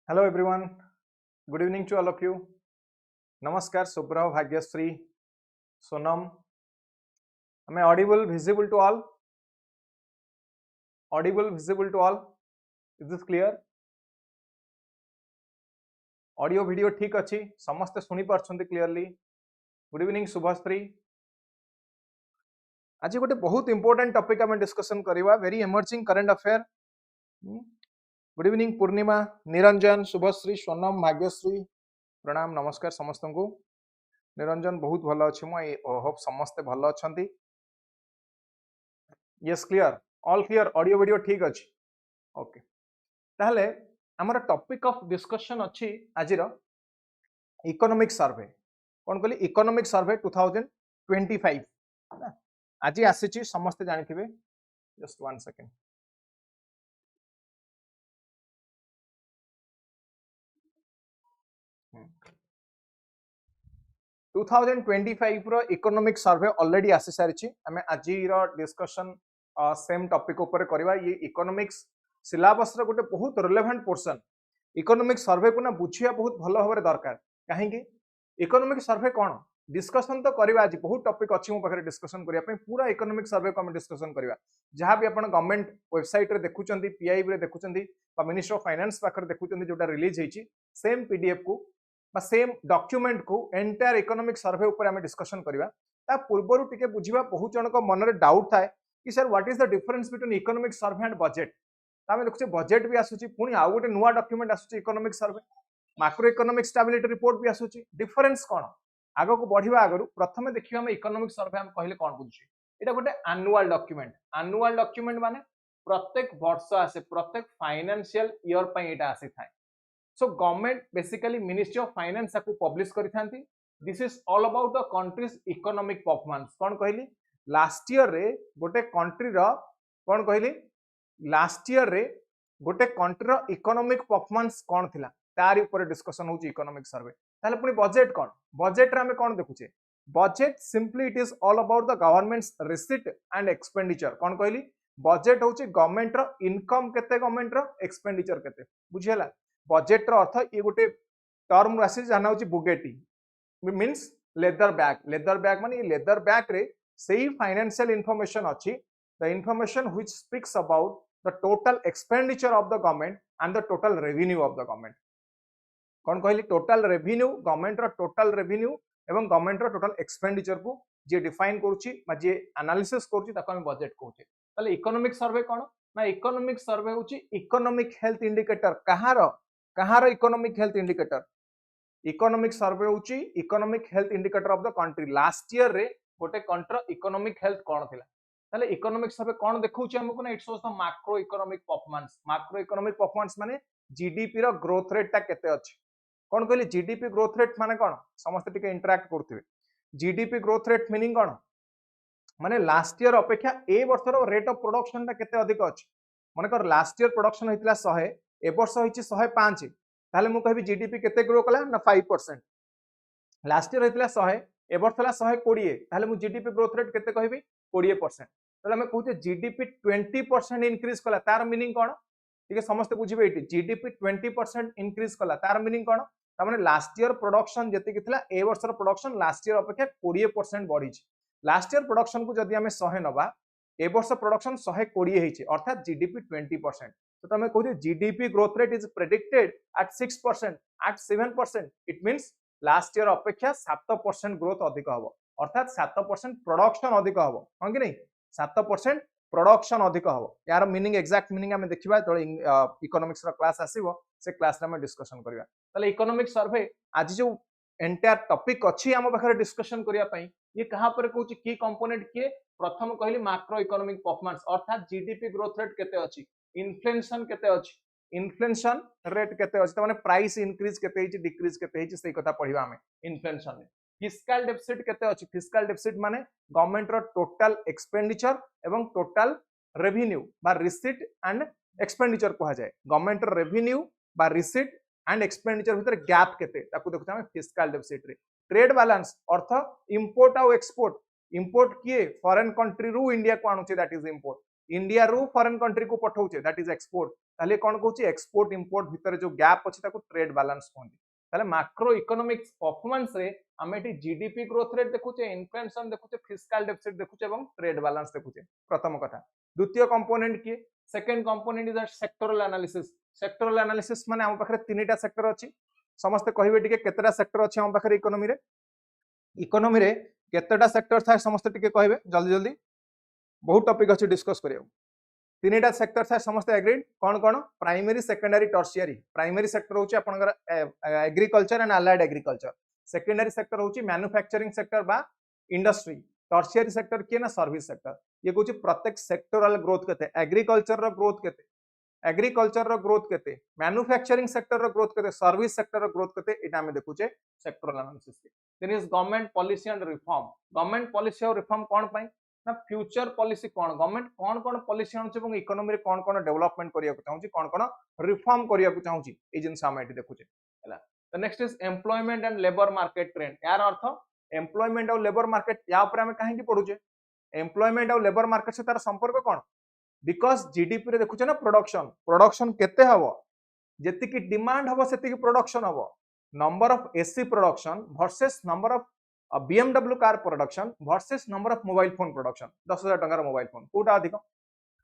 Hello everyone. Good evening to all of you. Namaskar, Subhra, Bhagyashree, Sonam. Am I audible, visible to all? Audible, visible to all? Is this clear? Audio, video ठीक अच्छी समस्ते सुनी पारछंती clearly. Good evening Subhashree. आज गोटे बहुत important topic आम discussion करवा. Very emerging current affair. Good evening Purnima, Niranjan, Subhashree, Sonam, Bhagyashree. प्रणाम, नमस्कार समस्त को. निरंजन बहुत भल अच्छी. मुझे होप समस्ते भल अच्छा. Yes clear, all clear. Audio video ठीक अच्छी. ओके, ताहले हमर टॉपिक ऑफ डिस्कशन अच्छी आजिर इकोनॉमिक सर्वे. कौन कहली? इकोनॉमिक सर्वे 2025 आज आसी समस्ते जानिथिबे. Just one second. Hmm. 2025 रो इकोनॉमिक सर्वे ऑलरेडी आसी सारी. आम आज डिस्कशन सेम टॉपिक ऊपर करवा. ये इकोनॉमिक्स सिलेबस रो गोटे बहुत रिलेवेंट पोर्शन. इकोनॉमिक सर्वे को ना बुझिया बहुत भल भाव दरकार. कहीं इकोनॉमिक सर्वे कौन डिस्कशन तो करवा. आज बहुत टॉपिक अच्छी मो पाखे डिस्कशन करने. पूरा इकोनॉमिक सर्वे को आम डिस्कशन करवा. जहाँ भी आप गवर्नमेंट वेबसाइट रे देखुं, पीआईबी रे देखुं, मिनिस्ट्री ऑफ फाइनेंस पाखे देखुं, जोटा रिलीज होती सेम पीडीएफ को सेम डॉक्यूमेंट को एंटायर इकोनॉमिक सर्वे ऊपर आम डिस्कशन करवा. ता पूर्व टिके बुझा बहुत जन मन में डाउट थाए कि sir what is the difference between economic survey and budget. आम देखुचे बजेट भी आसूची, पुणी आउ गोटे नुआ डॉक्यूमेंट आसूची economic survey. Macro economic stability report भी आसूची. डिफरेंस कौन? आगो को बढ़िया आगु प्रथम देखिए आम इकोनॉमिक सर्वे आम कहले कौन बुझे. এটা गोटे एनुअल डॉक्यूमेंट. एनुअल डॉक्यूमेंट माने प्रत्येक वर्ष आसे, प्रत्येक फाइनेंशियल ईयर पई एटा आसी थाए. So government basically ministry of finance को पब्लिश करिथांती. This is all about the country's economic performance. कौन कहली? लास्ट ईयर रे गोटे कंट्री रो कौन कहली? लास्ट ईयर रे गोटे कंट्री रो इकोनॉमिक परफॉर्मेंस कौन थिला तार ऊपर डिस्कशन होची इकोनॉमिक सर्वे. ताले पुनी बजेट कौन? बजेट रे हमें कौन देखुचे? Budget simply it is all about the government's receipt and expenditure. कौन कहली? बजेट होची गवर्नमेंट रो इनकम केते, गवर्नमेंट रो एक्सपेंडिचर केते. बुझियला? बजेट रो अर्थ ये गोटे टर्म आसी जाना होची बुगेटी. Means leather bag. Leather bag माने लेदर बैग रे सेही फाइनेंशियल इंफॉर्मेशन अच्छी. The information which speaks about the total expenditure of the government and the total revenue of the government. कौन कहली? टोटल रेवेन्यू, गवर्नमेंट रो टोटल रेवेन्यू एवं government रो total expenditure को जे डिफाइन करूची बा जे एनालिसिस करूची ताको हम बजेट कहूचे. ताले इकोनॉमिक सर्वे कौन ना? इकोनॉमिक सर्वे होची इकोनॉमिक हेल्थ इंडिकेटर. कहार economic health indicator? Economic survey होची economic health indicator of the country. Last year रे गोटे कंट्री इकोनॉमिक हेल्थ कौन थिला. ताले इकोनॉमिक सर्वे कौन देखौची हमको ना? It shows the macro economic performance. Macro economic performance माने जीडीपी रो ग्रोथ रेट ता केते अछि. कौन कहली? जीडीपी ग्रोथ रेट माने कौन? समस्त टिके इंटरैक्ट करथिबे. जीडीपी ग्रोथ रेट मीनिंग कौन? माने लास्ट ईयर अपेक्षा ए वर्ष रो रेट ऑफ प्रोडक्शन ता केते अधिक अछि. माने कर लास्ट ईयर प्रोडक्शन होइतला 100, ए वर्ष होइछि 105. ताले मु कहबी जीडीपी केते ग्रो कला ना 5%. लास्ट ईयर होइतला 100, ए वर्ष होला 120. ताले मु जीडीपी ग्रोथ रेट केते कहबी? 20%. ताले हम कहूते जीडीपी 20% इंक्रीज कला. तार मीनिंग कौन? ठीक है, समस्त बुझिबे. एटी जीडीपी 20% इंक्रीज कला. तार मीनिंग कौन? तार लास्ट ईयर प्रोडक्शन जति थिला ए वर्ष प्रोडक्शन लास्ट ईयर अपेक्षा 20% बढ़ी. लास्ट ईयर प्रोडक्शन को जदि आम 100 नबा, ए वर्ष प्रोडक्शन 120 होइछि, अर्थात जीडीपी 20%. तो तमे कहू GDP growth rate is predicted at 6%, at 7%. It means last year अपेक्षा 7% ग्रोथ अधिक हबो, अर्थात 7% प्रोडक्शन अधिक हबो. हां कि नहीं? 7% प्रोडक्शन अधिक हबो. यार मीनिंग, एक्जाक्ट मीनिंग आमे देखिबा तो इकोनॉमिक्स रा क्लास आसीबो. से क्लास रे हम डिस्कशन करबा. ताले इकोनॉमिक सर्वे आज जो एंटायर टॉपिक अच्छी आम पाखे डिस्कशन करिया पई, ये कहां पर कहूची की कंपोनेंट के? प्रथम कहली मैक्रो इकोनॉमिक परफॉर्मेंस, अर्थात जीडीपी ग्रोथ रेट केते अछि, इन्फ्लेशन केते अछि, इन्फ्लेशन रेट केते अछि, त माने प्राइस इंक्रीज केते हिची, डिक्रीज केते हिची, सेही कथा पढिबा हमें इन्फ्लेशन में. फिस्कल डेफिसिट केते अछि? फिस्कल डेफिसिट माने गवर्नमेंट रो टोटल एक्सपेंडिचर एवं टोटल रेवेन्यू बा रिसीट एंड एक्सपेंडिचर कहा जाए. गवर्नमेंट रो रेवेन्यू बा रिसीट एंड एक्सपेंडिचर भीतर गैप केते ताकू देखुता हम फिस्कल डेफिसिट रे. ट्रेड बैलेंस अर्थ इंपोर्ट और एक्सपोर्ट. इंपोर्ट किए? फॉरेन कंट्री रु इंडिया को आणुचे, दैट इज इंपोर्ट. इंडिया रु फॉरेन कंट्री को पठाउचे, दैट इज एक्सपोर्ट. ताले कोन कहूची एक्सपोर्ट इंपोर्ट भितर जो गैप अछि ताको ट्रेड बैलेंस कहंती ताले मैक्रो इकोनॉमिक्स परफॉर्मेंस रे हम एटी जीडीपी ग्रोथ रेट देखुचे इन्फ्लेशन देखुचे फिस्कल डेफिसिट देखुचे एवं ट्रेड बैलेंस देखुचे प्रथम कथा द्वितीय कंपोनेंट की second component is sectoral analysis माने हम पाखरे तीनटा सेक्टर अछि समस्त कहिबे टिके केतेटा सेक्टर अछि हम पाखरे इकोनॉमी रे केतेटा सेक्टर था समस्त टिके कहिबे जल्दी जल्दी बहुत टॉपिक अछि डिस्कस करियो तीनटा सेक्टर था समस्त एग्रीड कोन कोन primary secondary tertiary primary sector होची आपनकर agriculture and allied agriculture secondary sector होची मैन्युफैक्चरिंग सेक्टर बा इंडस्ट्री टर्शियरी सेक्टर के ना सर्विस सेक्टर ये कहूची प्रत्येक सेक्टरल ग्रोथ केते एग्रीकल्चर रो ग्रोथ केते मैन्युफैक्चरिंग सेक्टर रो ग्रोथ केते सर्विस सेक्टर रो ग्रोथ केते एटा हम देखुचे सेक्टरल एनालिसिस के then is government policy and reform government policy और रिफॉर्म कोन पई ना फ्यूचर पॉलिसी कोन गवर्नमेंट कोन पॉलिसी आनुचे এবং इकोनॉमी रे कोन डेवलपमेंट करिया को चाहूची कोन रिफॉर्म करिया को चाहूची ए जिंस हम एटी देखुचे हला the next is employment and labour market trend यार अर्थ एम्प्लॉयमेंट और लेबर मार्केट या ऊपर हम काहे की पढुचे एम्प्लॉयमेंट और लेबर मार्केट से तार संपर्क कोन बिकॉज जीडीपी रे देखुचे ना प्रोडक्शन केते हबो जेति की डिमांड हबो सेति की प्रोडक्शन हबो number of AC production versus number of BMW car production versus number of mobile phone production 10,000 टंगार मोबाइल फोन कोटा अधिक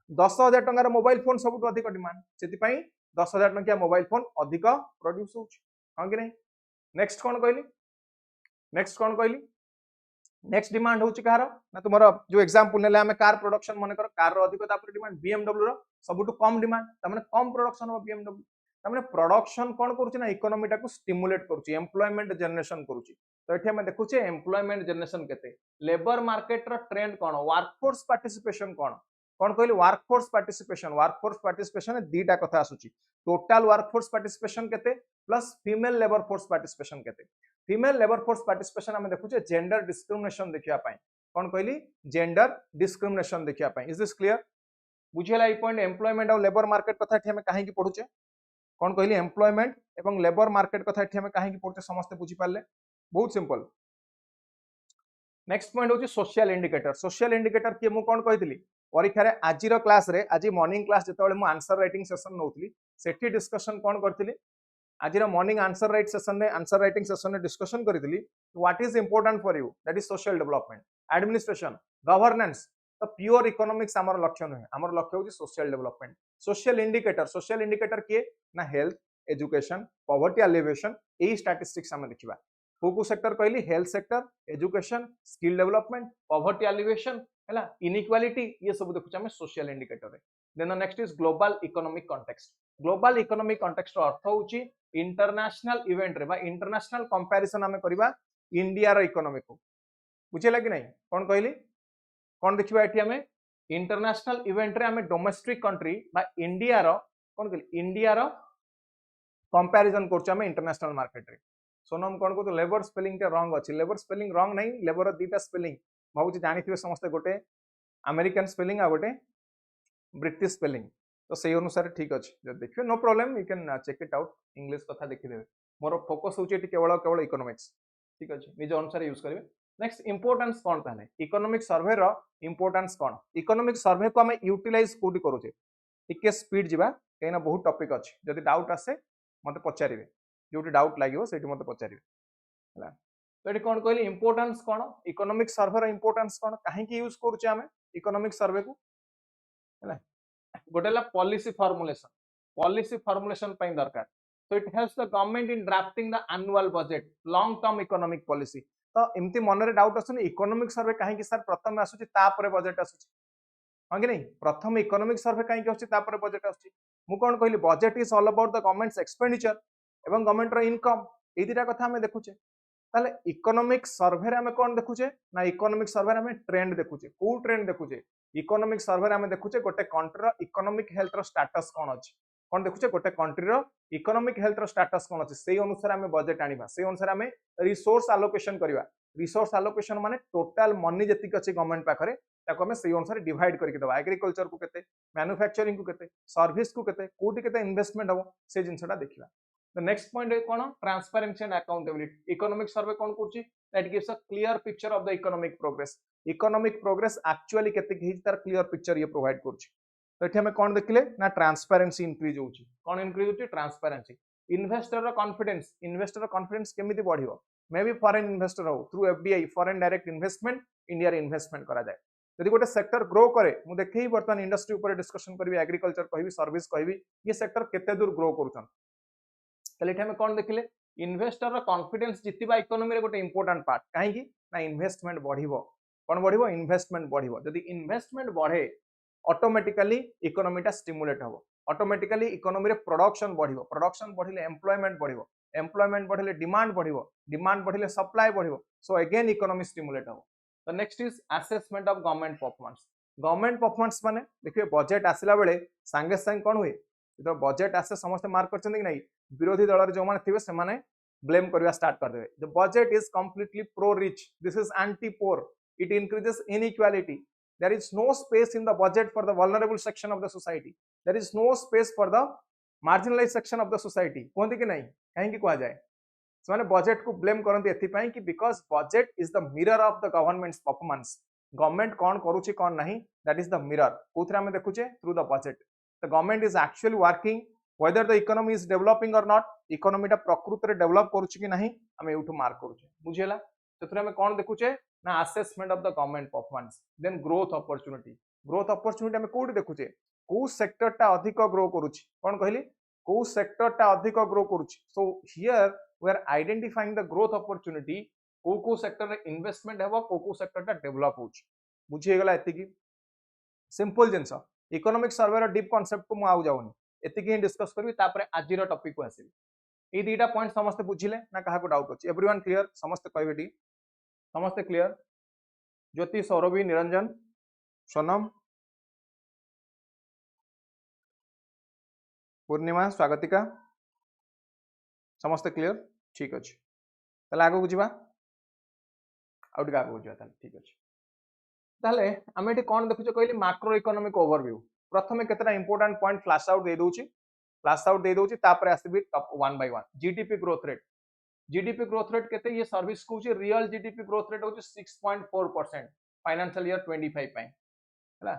10,000 टंगार मोबाइल फोन सबुठ अधिक डिमांड सेति पई 10,000 टंकिया मोबाइल फोन अधिक प्रोड्यूस होछ हां कि नहीं नेक्स्ट कोन कहली नेक्स्ट डिमांड होची कार ना तुमरो जो एग्जांपल नेले हमें कार प्रोडक्शन माने कर कार रो अधिक तापर डिमांड BMW रो सबुठ कम डिमांड त माने कम प्रोडक्शन हो BMW त माने प्रोडक्शन कोन करूची ना इकोनॉमी टाको स्टिमुलेट करूची एम्प्लॉयमेंट जनरेशन करूची तो एठी हम देखुचे एम्प्लॉयमेंट जनरेशन केते लेबर मार्केट रो ट्रेंड कोन वर्कफोर्स पार्टिसिपेशन कोन कहली वर्कफोर्स पार्टिसिपेशन दीटा कथा आसुची टोटल वर्कफोर्स पार्टिसिपेशन केते plus female labour force participation केते फीमेल लेबर फोर्स पार्टिसिपेशन हम देखुचे जेंडर डिस्क्रिमिनेशन देखिया पाई कोन कहली जेंडर डिस्क्रिमिनेशन देखिया पाई इज दिस क्लियर बुझेला ई पॉइंट एम्प्लॉयमेंट और लेबर मार्केट कथा एठी हम काहे की पढुचे कोन कहली एम्प्लॉयमेंट एवं लेबर मार्केट कथा एठी हम काहे की पढुचे समस्त बुझी पाले बहुत सिंपल नेक्स्ट पॉइंट होची सोशल इंडिकेटर के मु कोन कहितली परीक्षा रे आजिरो क्लास रे आजि मॉर्निंग क्लास जेतेबेले मु आंसर राइटिंग सेशन नउतली सेठी डिस्कशन कोन करतली आजिरो मॉर्निंग आंसर राइटिंग सेशन रे डिस्कशन करतली what is important for you that is social development administration governance तो प्योर इकोनॉमिक्स हमर लक्ष्य नहे हमर लक्ष्य होची सोशल डेवलपमेंट सोशल इंडिकेटर के ना हेल्थ एजुकेशन पॉवर्टी एलिवेशन ए स्टैटिस्टिक्स हम देखिबा को सेक्टर कहली health sector education skill development poverty alleviation हैला इनइक्वालिटी ये सब देखुछ हम सोशल इंडिकेटर रे then next is global economic context रो अर्थ होची इंटरनेशनल इवेंट रे बा इंटरनेशनल कंपैरिजन हम करबा इंडिया रो इकोनॉमी को बुझेला कि नहीं कोन कहली कोन देखिबा एठी हम इंटरनेशनल इवेंट रे हम डोमेस्टिक कंट्री बा इंडिया रो कोन कहली इंडिया रो कंपैरिजन करछ हम इंटरनेशनल मार्केट रे सोनम कोन को तो लेबर स्पेलिंग के रॉन्ग अछि लेबर स्पेलिंग रॉन्ग नहीं लेबर दीटा स्पेलिंग भाबुची जानिथिबे समस्त गोटे अमेरिकन स्पेलिंग आ गोटे ब्रिटिश स्पेलिंग तो सही अनुसार ठीक अछि जब देखियो no problem you can check it out English कथा देखि देबे मोर फोकस होची एटी केवल इकोनॉमिक्स ठीक अछि निज अनुसार यूज करिवे नेक्स्ट इंपोर्टेंस कोन ताने इकोनॉमिक सर्वे रो इंपोर्टेंस कोन इकोनॉमिक सर्वे को हम यूटिलाइज कोडी करूचे टिके स्पीड जिबा केना बहुत टॉपिक अछि जदि डाउट आसे मते पचारिवे जोटी डाउट लागियो सेठी मते पचारिवे हला तो एटी कोन कहली इंपोर्टेंस कोन इकोनॉमिक सर्वे रो इंपोर्टेंस कोन काहे की यूज करूचे हमें इकोनॉमिक सर्वे को हला गोटेला पॉलिसी फॉर्मुलेशन पई दरकार तो it helps the government in drafting the annual budget long term economic policy तो एमती मन रे डाउट आसुनी इकोनॉमिक सर्वे काहे की सर प्रथम आसुची तापरे बजट आसुची हां कि नहीं प्रथम इकोनॉमिक सर्वे काहे की आसुची तापरे बजट आसुची मु कोन कहली budget is all about the governments expenditure एवं गवर्नमेंट रो इनकम ए दिटा कथा हमें देखुचे ताले इकोनॉमिक सर्वे रे हमें कोन देखुचे ना इकोनॉमिक सर्वे रे हमें ट्रेंड देखुचे को ट्रेंड देखुचे इकोनॉमिक सर्वे रे हमें देखुचे गोटे कंट्री रो इकोनॉमिक हेल्थ रो स्टेटस कोन अछि कोन देखुचे गोटे कंट्री रो इकोनॉमिक हेल्थ रो स्टेटस कोन अछि सेही अनुसार हमें बजट आनिबा सेही अनुसार हमें रिसोर्स एलोकेशन करबा रिसोर्स एलोकेशन माने टोटल मनी जति अछि गवर्नमेंट पाखरे ताको हमें सेही अनुसार डिवाइड करके दबा एग्रीकल्चर को केते मैन्युफैक्चरिंग को केते सर्विस को केते कोटी केते इन्वेस्टमेंट हो से जिंसटा देखिबा The next point is cone transparency and accountability. Economic survey कोन करछि that gives a clear picture of the economic progress. Economic progress actually केते कि तार clear picture ये provide करछि तो ये आम कौन देखिले ना ट्रांसपेरेंसी इंक्रीज होची कौन इंक्रीज होची ट्रांसपेरेंसी इन्वेस्टर कॉन्फिडेंस केमिति बढ़िबो मे बी फॉरेन इन्वेस्टर हो through FDI foreign direct investment India रे इन्वेस्टमेंट करा जाए यदि गोटे सेक्टर ग्रो करे मु देखि वर्तमान इंडस्ट्री ऊपर डिस्कशन करबी एग्रीकल्चर कहबी सर्विस कहबी ये सेक्टर केते दूर ग्रो करूछन तले हम कौन देखिले इन्वेस्टर कॉन्फिडेंस जितिबा इकोनॉमी रे गोटे इंपोर्टेंट पार्ट काहे की ना इन्वेस्टमेंट बढ़िबो कौन बढ़िबो इन्वेस्टमेंट बढ़िबो जदि इन्वेस्टमेंट बढ़े ऑटोमेटिकली इकोनॉमीटा स्टिमुलेट हबो ऑटोमेटिकली इकोनॉमी रे प्रोडक्शन बढ़िले एम्प्लॉयमेंट बढ़िले डिमांड बढ़िले सप्लाई बढ़िबो सो अगेन इकोनॉमी स्टिमुलेट हबो तो next is assessment of government performance माने देखिए बजेट आसिला बेले संगे संग कौन हुए तो बजेट आसे समस्त मार्क करछन कि नहीं विरोधी दल रे जो माने थिबे से माने ब्लेम करबा स्टार्ट कर देबे the budget is completely pro rich this is anti poor it increases inequality there is no space in the budget for the vulnerable section of the society there is no space for the marginalized section of the society कहते कि नहीं कहीं कह जाए से budget को blame करते एथिपाई कि because budget is the mirror of the government's performance government कौन करूची कौन नहीं दैट इज द मिरर कोथरे हम देखुचे through the budget the government is actually working whether the economy is developing or not economy टा प्रकृति रे डेवलप करूची कि नहीं हम एठू मार्क करूचे बुझियला सेथरे हम कोन देखुचे ना assessment of the government performance then growth opportunity हम कोठी देखुचे को सेक्टर टा अधिक ग्रो करूची कोन कहली को सेक्टर टा अधिक ग्रो करूची so here we are identifying the growth opportunity को सेक्टर रे इन्वेस्टमेंट हेबो को सेक्टर टा डेवलप होची बुझी गेला एति की सिंपल जिंस इकोनॉमिक सर्वे रो डीप कांसेप्ट को मु आउ जाउनी एति की डिस्कस करबी तापर आज रो टॉपिक को आसीबी ए दीटा पॉइंट समस्त बुझिले ना काहा को डाउट अछि एवरीवन क्लियर समस्त कहबेटी समस्त क्लियर ज्योति सौरभी निरंजन सोनम पूर्णिमा स्वागतिका समस्त क्लियर ठीक अछि तले आगो बुझिबा आउट आगो बुझिबा तले ठीक अछि ताले हम एठी कोन देखुछे कहली मैक्रो इकोनॉमिक ओवरव्यू प्रथमे केतरा इंपोर्टेंट पॉइंट फ्लैश आउट दे दोची तापर आसीबी top 1 by 1 GDP growth rate केते ये सर्विस को रियल जीडीपी ग्रोथ रेट होची 6.4% फाइनेंशियल ईयर 25 पई हला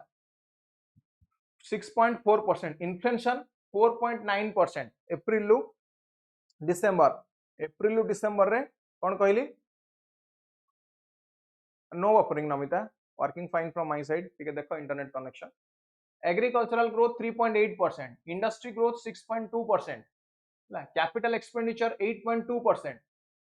6.4% इन्फ्लेशन 4.9% अप्रैल लु डिसेंबर रे कोन कहली no buffering Namita working fine from my side ठीक है देखो internet connection agricultural growth 3.8% industry growth 6.2% capital expenditure 8.2%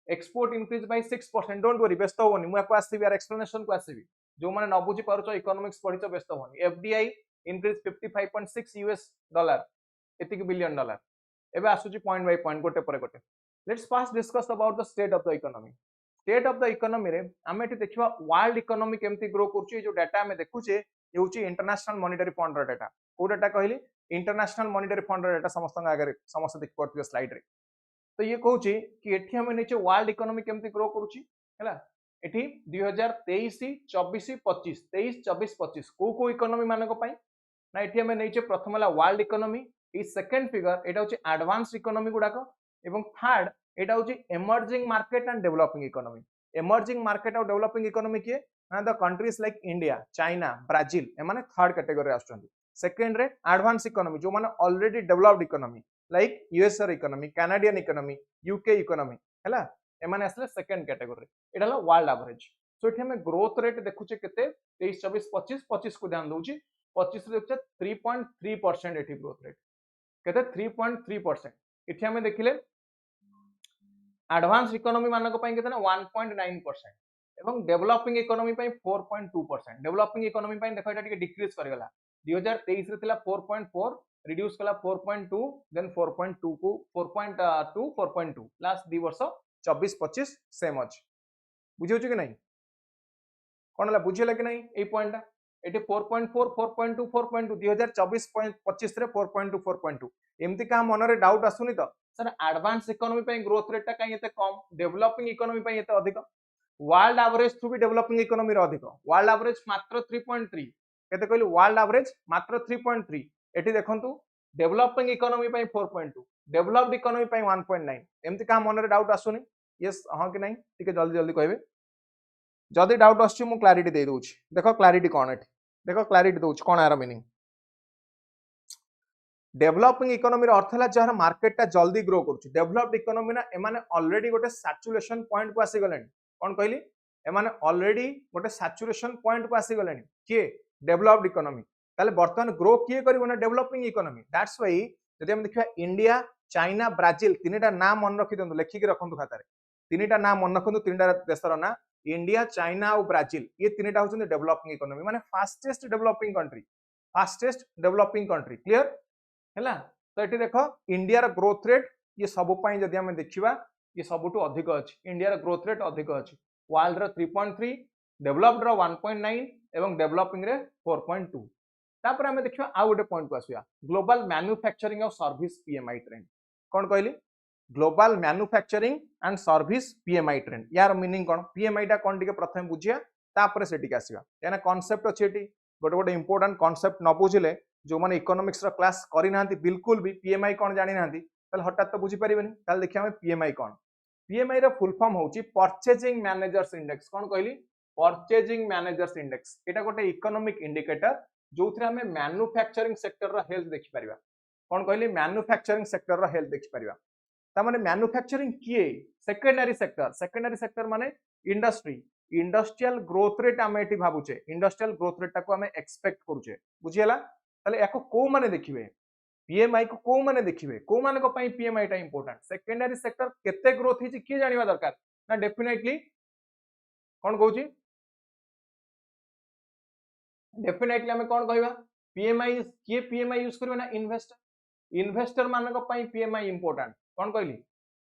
export increase by 6% don't worry व्यस्त होनी मु को आसीबी यार एक्सप्लेनेशन को आसीबी जो माने न बुझी पारुचो इकोनॉमिक्स पढिचो व्यस्त होनी एफडीआई इंक्रीज 55.6 यूएस डॉलर एतिक बिलियन डॉलर एबे आसुची पॉइंट बाय पॉइंट गोटे पर गोटे let's first discuss about the state of the economy रे आमे एठी देखिबा वर्ल्ड इकोनॉमी केमती ग्रो करची जो डाटा आमे देखुचे ये होची इंटरनेशनल मॉनेटरी फंड रो डाटा को डाटा कहली इंटरनेशनल मॉनेटरी फंड रो डाटा समस्त आगे समस्त देख परथिबे स्लाइड रे तो ये कहूची कि एठी हम नीचे वर्ल्ड इकोनॉमी केमती ग्रो करूची हैला एठी 2023-24-25 को इकोनॉमी माने को पई ना एठी हम नीचे प्रथम वाला वर्ल्ड इकोनॉमी ई सेकंड फिगर एटा होची एडवांस इकोनॉमी गुडाको एवं थर्ड एटा होची emerging market and developing economy emerging market और डेवलपिंग इकोनॉमी किए ना the countries like India China Brazil ए माने थर्ड कैटेगरी रे आछन सेकंड रे एडवांस इकोनॉमी जो माने ऑलरेडी डेवलप्ड इकोनॉमी लाइक यूएसआर economy Canadian economy UK economy हैला ए माने असले सेकंड कैटेगरी एटा हला वर्ल्ड एवरेज सो एठी हम ग्रोथ रेट देखुचे केते 23-24-25 को ध्यान दोची 25 रे देखुचे 3.3% एठी ग्रोथ रेट केते 3.3% एठी हम देखिले एडवांस इकोनॉमी मानक पई केते ना 1.9% एवं डेवलपिंग इकोनॉमी पई 4.2% डेवलपिंग इकोनॉमी पई देखो एटा टिके डिक्रीज कर गेला 2023 रे थिला 4.4 रिड्यूस कला 4.2 देन 4.2 को 4.2 4.2 लास्ट 2 वर्ष 24-25 सेम अछि बुझियो कि नहीं कोनला बुझियला कि नहीं ए पॉइंट एटे 4.4 4.2 4.2 2024-25 रे 4.2 4.2 एमती का मन रे डाउट आसुनी तो सर एडवांस इकोनॉमी पे ग्रोथ रेट टा कहीं एते कम डेवलपिंग इकोनॉमी पे एते अधिक वर्ल्ड एवरेज थ्रू भी डेवलपिंग इकोनॉमी रे अधिक वर्ल्ड एवरेज मात्र 3.3 केते कहली वर्ल्ड एवरेज मात्र 3.3 एटी देखंतु डेवलपिंग इकोनॉमी पे 4.2 डेवलप्ड इकोनॉमी पे 1.9 एमती का मन रे डाउट आसुनी यस हां कि नहीं ठीक जल्दी जल्दी कहबे जदी डाउट आछी मु क्लैरिटी दे दोछि देखो क्लैरिटी कोन एठी देखो क्लैरिटी दोछि कोन आर मीनिंग डेवलपिंग इकोनॉमी रो अर्थ है जार मार्केट टा जल्दी ग्रो करूची डेवलप्ड इकोनॉमी ना एमाने ऑलरेडी गोटे सैचुरेशन पॉइंट को आसी गलेनी कोन कहली एमाने ऑलरेडी गोटे सैचुरेशन पॉइंट को आसी गलेनी किए डेवलप्ड इकोनॉमी ताले वर्तमान ग्रो किए करिवो ना डेवलपिंग इकोनॉमी दैट्स व्हाई जदि हम देखिबा इंडिया चाइना ब्राजिल तीनटा नाम मन रखि दंतु लेखिक रखंतु खातारे तीनटा नाम मन रखंतु तीनटा देशर ना इंडिया चाइना और ब्राजिल ये तीनटा होचंदी डेवलपिंग इकोनॉमी माने फास्टेस्ट डेवलपिंग कंट्री क्लियर है तो ये देख इंडिया ग्रोथ रेट ये सब जदि आम देखा ये सबुठ अधिक अच्छी इंडिया ग्रोथ रेट अधिक अच्छी वर्ल्ड रो 3.3 डेवलप्ड रो 1.9 एवं डेवलपिंग रे 4.2 तापर आम देखा आउ गोटे पॉइंट को आसवा ग्लोबल मैन्युफैक्चरिंग और सर्विस पीएमआई ट्रेंड कौन कहली global manufacturing and service PMI trend यार मीनिंग कौन पीएमआई टा कौन टिके प्रथम बुझिया तापर सेटिक आसवा याना कांसेप्ट अछि एटी गोटे गोटे इंपोर्टेंट कांसेप्ट न बुझिले जो माने इकोनॉमिक्स रो क्लास करि नांती बिल्कुल भी पीएमआई कौन जानि नांती ताले हटात तो बुझी परिबेनी ताले देखिया हम पीएमआई कौन पीएमआई रो फुल फॉर्म होची परचेजिंग मैनेजर्स इंडेक्स कौन कहली परचेजिंग मैनेजर्स इंडेक्स एटा गोटे इकोनॉमिक इंडिकेटर जो थरे हमें मैन्युफैक्चरिंग सेक्टर रो हेल्थ देखि परिबा कौन कहली मैन्युफैक्चरिंग सेक्टर रो हेल्थ देखि परिबा ता माने मैन्युफैक्चरिंग किए सेकेंडरी सेक्टर माने इंडस्ट्री इंडस्ट्रियल ग्रोथ रेट आम एटी भाबुचे इंडस्ट्रियल ग्रोथ रेट टाको आम एक्सपेक्ट करूचे बुझियला ताले याको को माने देखिबे पीएमआई को को माने देखिबे को माने को पई पीएमआई टा इंपोर्टेंट सेकेंडरी सेक्टर केते ग्रोथ हिची के जानिबा दरकार ना डेफिनेटली कोन कहूची डेफिनेटली हमें कौन कहवा पीएमआई किए पीएमआई यूज करबे ना इन्वेस्टर मानक पई पीएमआई इंपोर्टेंट कौन कहली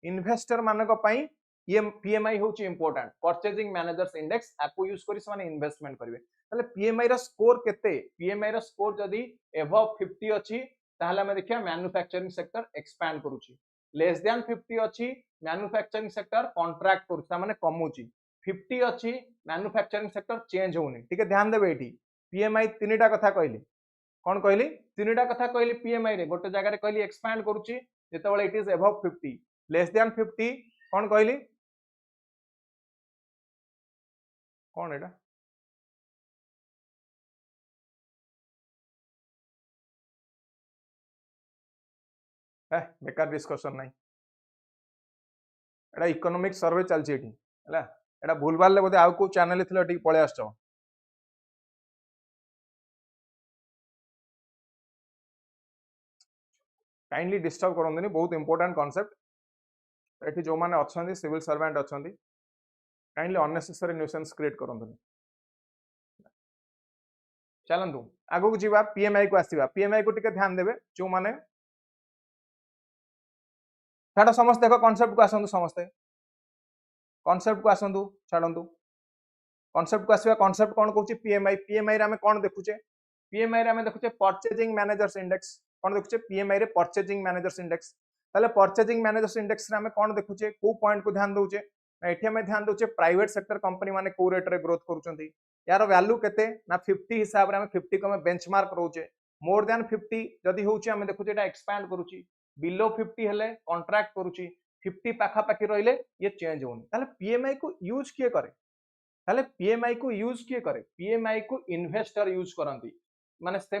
इन्वेस्टर मानक पई ये पीएमआई होची इंपोर्टेंट परचेजिंग मैनेजर्स इंडेक्स आपको यूज करी से माने इन्वेस्टमेंट करिवे ताले पीएमआई रो स्कोर केते पीएमआई रो स्कोर जदी अबव 50 अछि ताहले हम देखिया मैन्युफैक्चरिंग सेक्टर एक्सपैंड करूची लेस देन 50 अछि मैन्युफैक्चरिंग सेक्टर कॉन्ट्रैक्ट करूची माने कमउची 50 अछि मैन्युफैक्चरिंग सेक्टर चेंज होनी ठीक है ध्यान देबे एठी पीएमआई तीनटा कथा कहली कौन कहली तीनटा कथा कहली पीएमआई रे गोटे जगह रे कहली एक्सपैंड करूची जेतेबेले it is above 50 less than 50 कौन कहली कौन एटा बेकार डिस्कशन नहीं एटा इकोनॉमिक सर्वे चलची एठी हला एटा भूलभाल ले बोधे आउ को चैनल थिला एठी पळे आछो काइंडली डिस्टर्ब करंदनी बहुत इंपोर्टेंट कांसेप्ट एठी जो माने अछंदी सिविल सर्वेंट अछंदी काइंडली अननेसेसरी न्यूसेंस क्रिएट करंदनी चलंतु आगो को जीवा पीएमआई को आसीबा पीएमआई को टिके ध्यान देबे जो माने छाड़ समस्त देखो कॉन्सेप्ट को आसंतु समस्त कॉन्सेप्ट को आसंतु छाड़ंतु कॉन्सेप्ट को आसीबा कॉन्सेप्ट कोन कहूची पीएमआई पीएमआई रे हमें कोन देखुचे पीएमआई रे हमें देखुचे परचेजिंग मैनेजर्स इंडेक्स कोन देखुचे पीएमआई रे परचेजिंग मैनेजर्स इंडेक्स ताले परचेजिंग मैनेजर्स इंडेक्स रे हमें कोन देखुचे को पॉइंट को ध्यान दोचे एठी हमें ध्यान दोचे प्राइवेट सेक्टर कंपनी माने को रेट रे ग्रोथ करूचंती यार वैल्यू केते ना 50 हिसाब रे हमें 50 को हमें बेंचमार्क रोचे मोर देन 50 जदी होची हमें देखुचे एटा एक्सपैंड करूची बिलो 50 हेले कॉन्ट्रैक्ट करूची 50 पाखा पाखी रहिले ये चेंज होनी ताले पीएमआई को यूज किए करे ताले पीएमआई को यूज किए करे पीएमआई को इन्वेस्टर यूज करंती माने से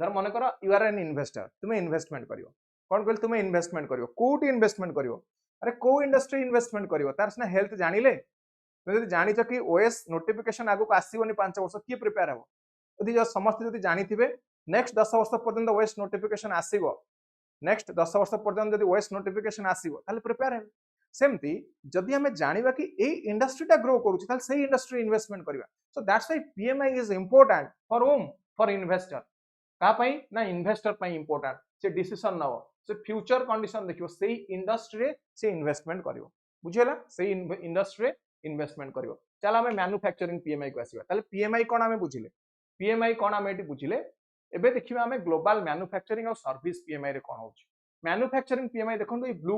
धर मन कर यू आर एन इन्वेस्टर तुमे इन्वेस्टमेंट करियो कोन कहल तुमे इन्वेस्टमेंट करियो कोटी इन्वेस्टमेंट करियो अरे को इंडस्ट्री इन्वेस्टमेंट करियो तार सना हेल्थ जानिले जदि जानिछ कि ओएस नोटिफिकेशन आगु आसीबोनी 5 वर्ष की प्रिपेयर हो जदि जो समस्त जदि जानिथिबे नेक्स्ट 10 वर्ष पर्यंत ओएस नोटिफिकेशन आसीबो नेक्स्ट 10 वर्ष पर्यंत जदि ओएस नोटिफिकेशन आसीबो ताले प्रिपेयर हे सेमती जदि हमें जानिबा कि ए इंडस्ट्री टा ग्रो करूची ताले सही इंडस्ट्री इन्वेस्टमेंट करिवा so that's why PMI is important for home for investor का पई ना इन्वेस्टर पई इंपोर्टेंट से डिसीजन नव से फ्यूचर कंडीशन देखियो सेही इंडस्ट्री रे से इन्वेस्टमेंट करियो बुझियला सेही इंडस्ट्री रे इन्वेस्टमेंट करियो चला हमें मैन्युफैक्चरिंग पीएमआई को आसीबा ताले पीएमआई कोन हमें बुझिले पीएमआई कोन हमें एटी बुझिले एबे देखिबा हमें ग्लोबल मैन्युफैक्चरिंग और सर्विस पीएमआई रे कोन होची मैन्युफैक्चरिंग पीएमआई देखंतु ए ब्लू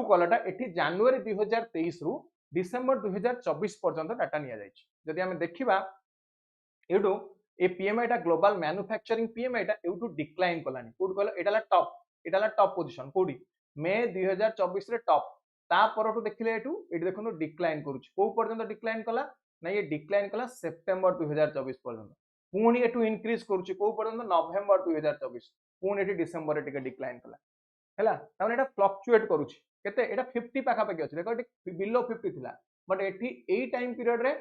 कलर टा एटी जनवरी 2023 रु डिसेंबर 2024 पर्यंत डाटा निया जायछि जदि हमें देखिबा एटू ए पीएमआई टा ग्लोबल मैन्युफैक्चरिंग पीएमआई टा एटू डिक्लाइन कलानी कोड कहला एटाला टॉप पोजीशन कोडी मे 2024 रे टॉप ता परटू देखिले एटू देखंतु डिक्लाइन करूछि को पर्यंत डिक्लाइन कला ना ये डिक्लाइन कला सितंबर 2024 पर्यंत पुणी एटू इंक्रीज करूछि को पर्यंत नवेम्बर 2024 पुणी एठी डिसेंबर टिके डिक्लाइन कला हैला ताने एटा फ्लक्चुएट करूची केते एटा 50 पाखा पाखी अछि देखो एटी बिलो 50 थिला बट एठी एई टाइम पीरियड रे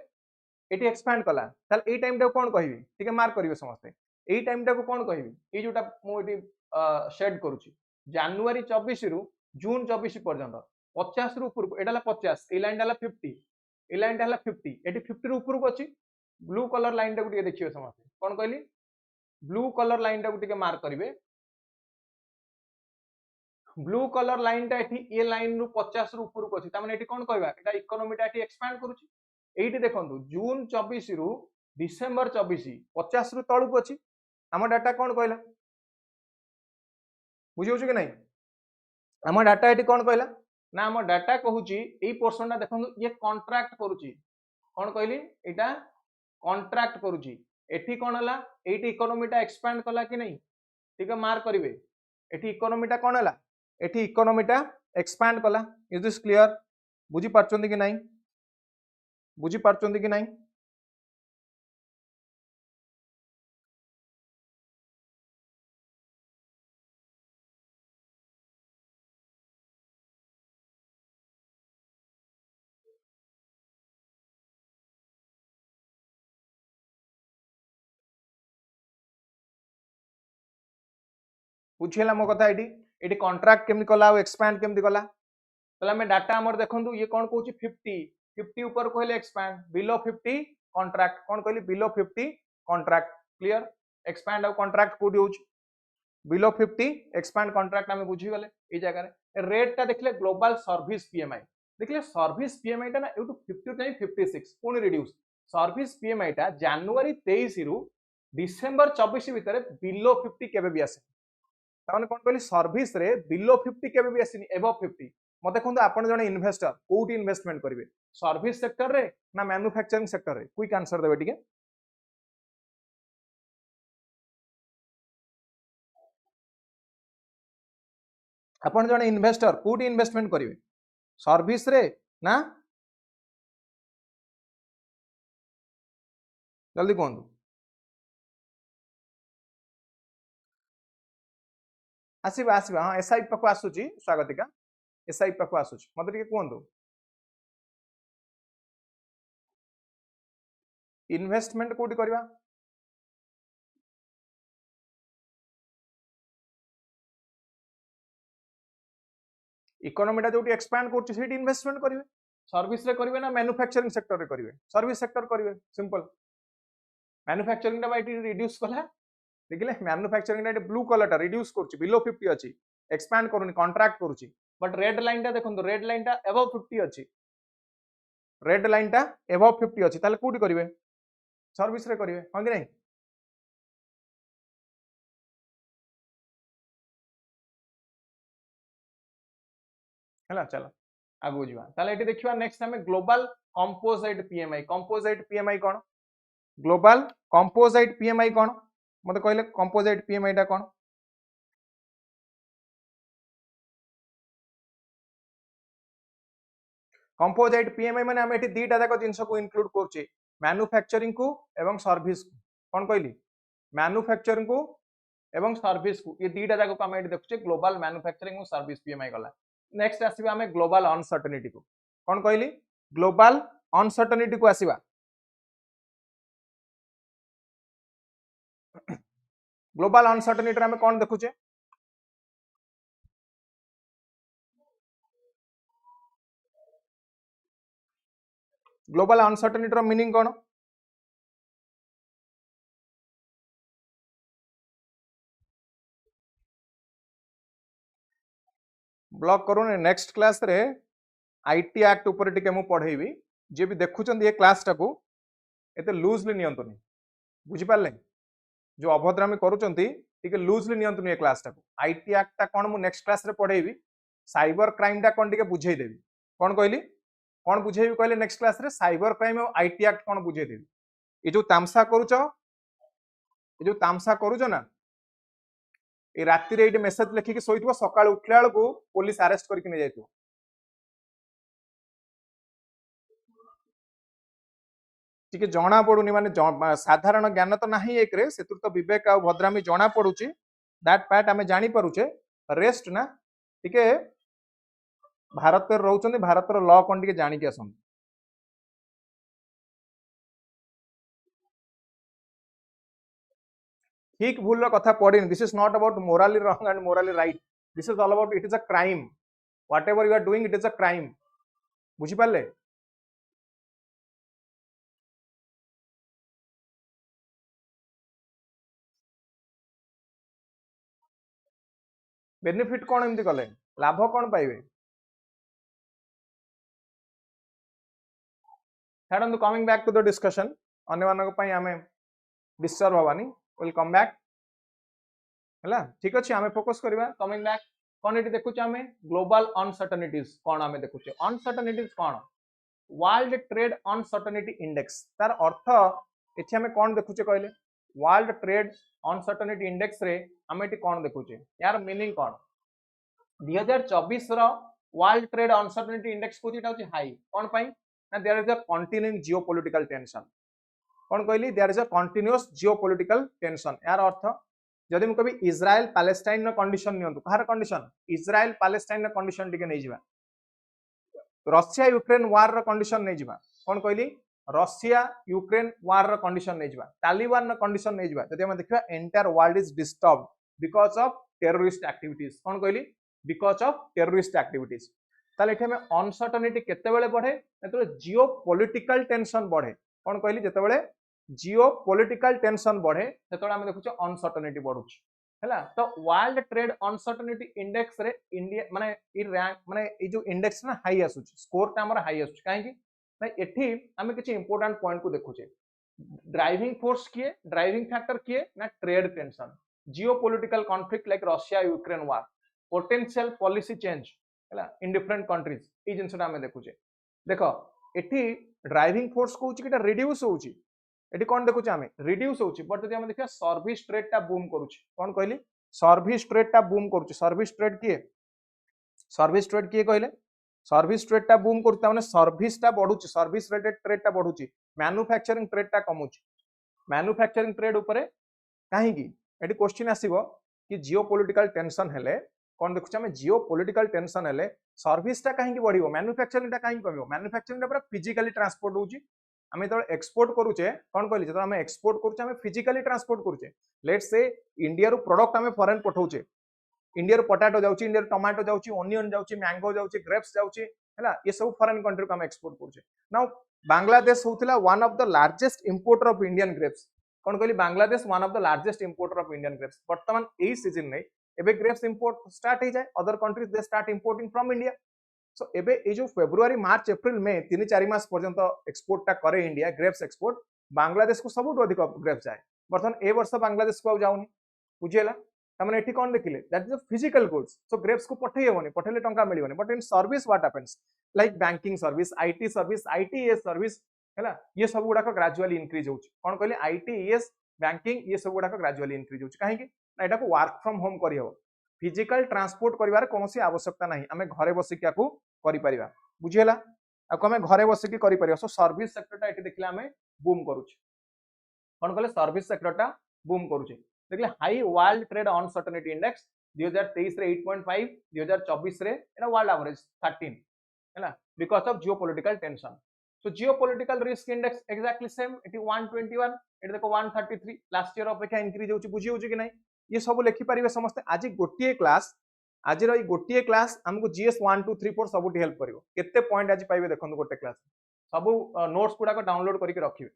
एटी एक्सपैंड कला ताल एई टाइम टा कोन कहबी ठीक है मार्क करिवे समस्त एई टाइम टा को कोन कहबी ए जोटा मु एटी शेड करूची जनवरी 24 रु जून 24 पर्यंत 50 रु ऊपर एटा 50 ए लाइन डाला 50 ए लाइन डाला 50 एटी 50 रु ऊपर को अछि ब्लू कलर लाइन टा को टिके देखियो समस्त कोन कहली ब्लू कलर लाइन टा को टिके मार्क करिवे ब्लू कलर लाइन टा एठी ए लाइन रु 50 रु ऊपर को अछि त माने एठी कोन कहबा एटा इकोनॉमी टा एठी एक्सपैंड करूची एठी देखंतु जून 24 रु डिसेंबर 24 50 रु तळु को अछि हम डाटा कोन कहला बुझियो कि नहीं हम डाटा एठी कोन कहला ना हम डाटा कहूची एई पोर्शन टा देखंतु ये कॉन्ट्रैक्ट करूची कोन कहली एटा कॉन्ट्रैक्ट करूची एठी कोन हला एठी इकोनॉमी टा एक्सपैंड कला कि नहीं ठीक है मार्क करिवे एठी इकोनॉमी टा कोन हला एठी इकोनॉमी टा एक्सपैंड कला इज दिस क्लियर बुझी पारचोंदी कि नहीं बुझी पारचोंदी कि नहीं बुझीला मो कथा एठी कॉन्ट्रैक्ट केमि कला और एक्सपैंड केमि कला तले हमें डाटा हमर देखंतु ये कोन कहूची 50 ऊपर कहले एक्सपैंड बिलो 50 कॉन्ट्रैक्ट कोन कहली बिलो 50 कॉन्ट्रैक्ट क्लियर एक्सपैंड और कॉन्ट्रैक्ट कोडी होची बिलो 50 एक्सपैंड कॉन्ट्रैक्ट हमें बुझी गले ए जगह रे रेट टा देखले ग्लोबल सर्विस पीएमआई देखले सर्विस पीएमआई टा ना एटू 50 टाइम 56 पुनी रिड्यूस सर्विस पीएमआई टा जनवरी 23 रु डिसेंबर 24 भितर बिलो 50 केबे भी आसे ताने कोन कहली सर्विस रे बिलो 50 केबे भी आसीनी एबव 50 म देखंतु आपण जने इन्वेस्टर कोउटी इन्वेस्टमेंट करिवे सर्विस सेक्टर रे ना मैन्युफैक्चरिंग सेक्टर रे क्विक आंसर देबे ठीक है आपण जने इन्वेस्टर कोउटी इन्वेस्टमेंट करिवे सर्विस रे ना जल्दी कहंतु आसीबा आसीबा हां एसआई पको आसुची स्वागतिका एसआई पको आसुची मते टिके कहंतु इन्वेस्टमेंट कोउटी करबा इकोनॉमी टा जोटी एक्सपैंड करछि सेठी इन्वेस्टमेंट करिवे सर्विस रे करिवे ना मैन्युफैक्चरिंग सेक्टर रे करिवे सर्विस सेक्टर करिवे सिंपल मैन्युफैक्चरिंग टा बाइटी रिड्यूस कला देखिले मैन्युफैक्चरिंग टा ब्लू कलर टा रिड्यूस करछि बिलो 50 अछि एक्सपैंड करूनी कॉन्ट्रैक्ट करूछि बट रेड लाइन टा देखंतु रेड लाइन टा अबव 50 अछि रेड लाइन टा अबव 50 अछि ताले कोडी करिवे सर्विस रे करिवे हां कि नहीं हैला चलो आगु जीवा ताले एटी देखिबा नेक्स्ट हमें ग्लोबल कंपोजिट पीएमआई कोन ग्लोबल कंपोजिट पीएमआई कोन मते कहले कंपोजिट पीएमआई टा कोन कंपोजिट पीएमआई माने हम एटी दीटा जाक जिंस को इंक्लूड करछे मैन्युफैक्चरिंग को एवं सर्विस को कोन कहली मैन्युफैक्चरिंग को एवं सर्विस को ये दीटा जाक को हम एटी देखछे ग्लोबल मैन्युफैक्चरिंग और सर्विस पीएमआई गला नेक्स्ट आसीबा हमें ग्लोबल अनसर्टेनिटी को कोन कहली ग्लोबल अनसर्टेनिटी को आसीबा ग्लोबल अनसर्टेनिटी हमें कोन देखुचे ग्लोबल अनसर्टेनिटी मीनिंग कोन ब्लॉक करूँ नेक्स्ट क्लास रे आईटी एक्ट ऊपर टिके मु पढ़ेबी जे भी देखुचंदी ये क्लास टाको एते लूजली नियंतुनी बुझी पारले जो अभद्रामी करूचंती टिके लूजली नियंतुनी ये क्लास टाको आईटी एक्ट ता कोन मु नेक्स्ट क्लास रे पढ़ेबी साइबर क्राइम टा कोन टिके बुझेई देबी कोन कहली कोन बुझेबी कहले नेक्स्ट क्लास रे साइबर क्राइम और आईटी एक्ट कोन बुझेई देबी ये जो तामसा करूचो ना ए राति रे एटी मेसेज लिखिकी सोइतबो सकाळ उठला बेलको पुलिस अरेस्ट करके नै जाइतो टिके जना पडुनी माने साधारण ज्ञान तो नाही एक रे सेतुर तो विवेक आ भद्रामी जना पडुची दैट पार्ट आमे जानी परुचे रेस्ट ना टिके भारत रे रहउछन भारत रो लॉ कोन टिके जानी के आसन ठीक भूल रो कथा पडिन this is not about morally wrong and morally right this is all about it is a crime whatever you are doing it is a crime बुझी पाले बेनिफिट कोन एमती कले लाभ कोन पाइबे छाड़ू coming back to the discussion अन्य मानक पई आमे डिस्टर्ब हवानी विल कम बैक हला ठीक अछि आमे फोकस करबा कमिंग बैक कोन एटी देखुछ आमे ग्लोबल अनसर्टेनिटीज कोन आमे देखुछ अनसर्टेनिटीज कोन वर्ल्ड ट्रेड अनसर्टेनिटी इंडेक्स तार अर्थ एठी आमे कोन देखुछे कहले वर्ल्ड ट्रेड अनसर्टेनिटी इंडेक्स रे आमे एटी कोन देखुछे यार मीनिंग कोन 2024 रो वर्ल्ड ट्रेड अनसर्टेनिटी इंडेक्स को जेटा होची हाई कोन पई ना there is a continuing geopolitical tension कौन कहली there is a continuous geopolitical tension यार अर्थ जदि मुझे इज्राएल पैलेस्टाइन कंडीशन नियंतु कहार कंडीशन इज्राएल पैलेस्टाइन कंडीशन टिके नै जिबा रशिया यूक्रेन वार रो कंडीशन नै जिबा कौन कहली रशिया यूक्रेन वार रो कंडीशन नै जिबा तालिबान रो कंडीशन नै जिबा जदि हम देखिबा entire world is disturbed because of terrorist activities कौन कहली बिकॉज ऑफ टेररिस्ट एक्टिविटीज ताले एठी हमें अनसर्टेनिटी केते बेले बढ़े जेते जियो पॉलिटिकल टेंशन बढ़े कौन कहली जेते बेले जियो पॉलिटिकल टेंशन बढ़े सेतोळे हम देखुछ अनसर्टेनिटी बढ़ुछ हैला तो वर्ल्ड ट्रेड अनसर्टेनिटी इंडेक्स रे इंडिया माने ई रैंक माने ई जो इंडेक्स ना हाई आसुछ स्कोर ता हमर हाई आसुछ काहे कि ना एठी हम किछि इंपोर्टेंट पॉइंट को देखुछे ड्राइविंग फोर्स किए ड्राइविंग फैक्टर किए ना ट्रेड टेंशन जियो political conflict like Russia Ukraine वार पोटेंशियल पॉलिसी चेंज हैला इन डिफरेंट कंट्रीज ई जिंसटा हम देखुछे देखो एठी ड्राइविंग फोर्स को किटा रिड्यूस होउची एटी कोन देखुचे आमे रिड्यूस होउची बट जदि हम देखिया सर्विस ट्रेड टा बूम करूची कोन कहली सर्विस ट्रेड टा बूम करूची सर्विस ट्रेड किए कहले सर्विस ट्रेड टा बूम करता माने सर्विस टा बढ़ुची सर्विस रिलेटेड ट्रेड टा बढ़ुची मैन्युफैक्चरिंग ट्रेड टा कमुची मैन्युफैक्चरिंग ट्रेड ऊपर काहे की एटी क्वेश्चन आसीबो कि जियोपॉलिटिकल टेंशन हेले कोन देखुचे आमे जियोपॉलिटिकल टेंशन हेले सर्विस टा काहे की बढ़िबो मैन्युफैक्चरिंग टा काहे कमिबो मैन्युफैक्चरिंग टा पूरा फिजिकली ट्रांसपोर्ट होउची आमे तो एक्सपोर्ट करूचे कोन कहली जतो आमे एक्सपोर्ट करूचे आमे फिजिकली ट्रांसपोर्ट करूचे लेट्स से इंडिया रो प्रोडक्ट आमे फॉरेन पठाउचे इंडिया रो पोटैटो जाउची इंडिया रो टमाटो जाउची ओनियन जाउची मैंगो जाउची ग्रेप्स जाउची हैला ये सब फॉरेन कंट्री को आमे एक्सपोर्ट करूचे नाउ बांग्लादेश होतिला one of the largest importer of Indian grapes कोन कहली Bangladesh one of the largest importer of Indian grapes वर्तमान एई सीजन नै एबे ग्रेप्स इंपोर्ट स्टार्ट हो जाए other countries they start importing from India so एबे ए जो फेब्रुआरी मार्च एप्रिल में 3-4 मास पर्यंत एक्सपोर्ट टा करे इंडिया ग्रेप्स एक्सपोर्ट बांग्लादेश को सबुठ अधिक ग्रेप्स जाए बर्तमान ए वर्ष बांग्लादेश को जाउनी बुझेला तमने एठी कोन देखिले that is a physical goods so grapes को पठै हेबोनी पठैले टंका मिलिबोनी but in service what happens like banking service ITES service हैला ये सब गुडा को ग्रेजुअली इंक्रीज होउची कोन कहले आईटीएस बैंकिंग ये सब गुडा को ग्रेजुअली इंक्रीज होउची काहे कि एटा को वर्क फ्रॉम होम करि हो फिजिकल ट्रांसपोर्ट करिवार कोनोसी आवश्यकता नाही हमें घरे बसी क्या को करि परिबा बुझियला आ हमें घरे बसी की करि परिबा सो सर्विस सेक्टर टा एठी देखले हमें बूम करूची कोन कहले सर्विस सेक्टर टा बूम करूची देखले high world trade uncertainty index 2023 रे 8.5 2024 रे एटा वर्ल्ड एवरेज 13 हैला because of geopolitical tension so geopolitical risk index exactly same it 121 एटा देखो 133 लास्ट ईयर अपेक्षा इंक्रीज होची बुझी होची कि नहीं ये सब लिखि पारिबे समस्त आज गोटिए क्लास आज रो गोटिए क्लास हमको जीएस 1 2 3 4 सबुठी हेल्प करिवो केते पॉइंट आज पाइबे देखंतु गोटे क्लास सब नोट्स गुडा को डाउनलोड करके रखिबे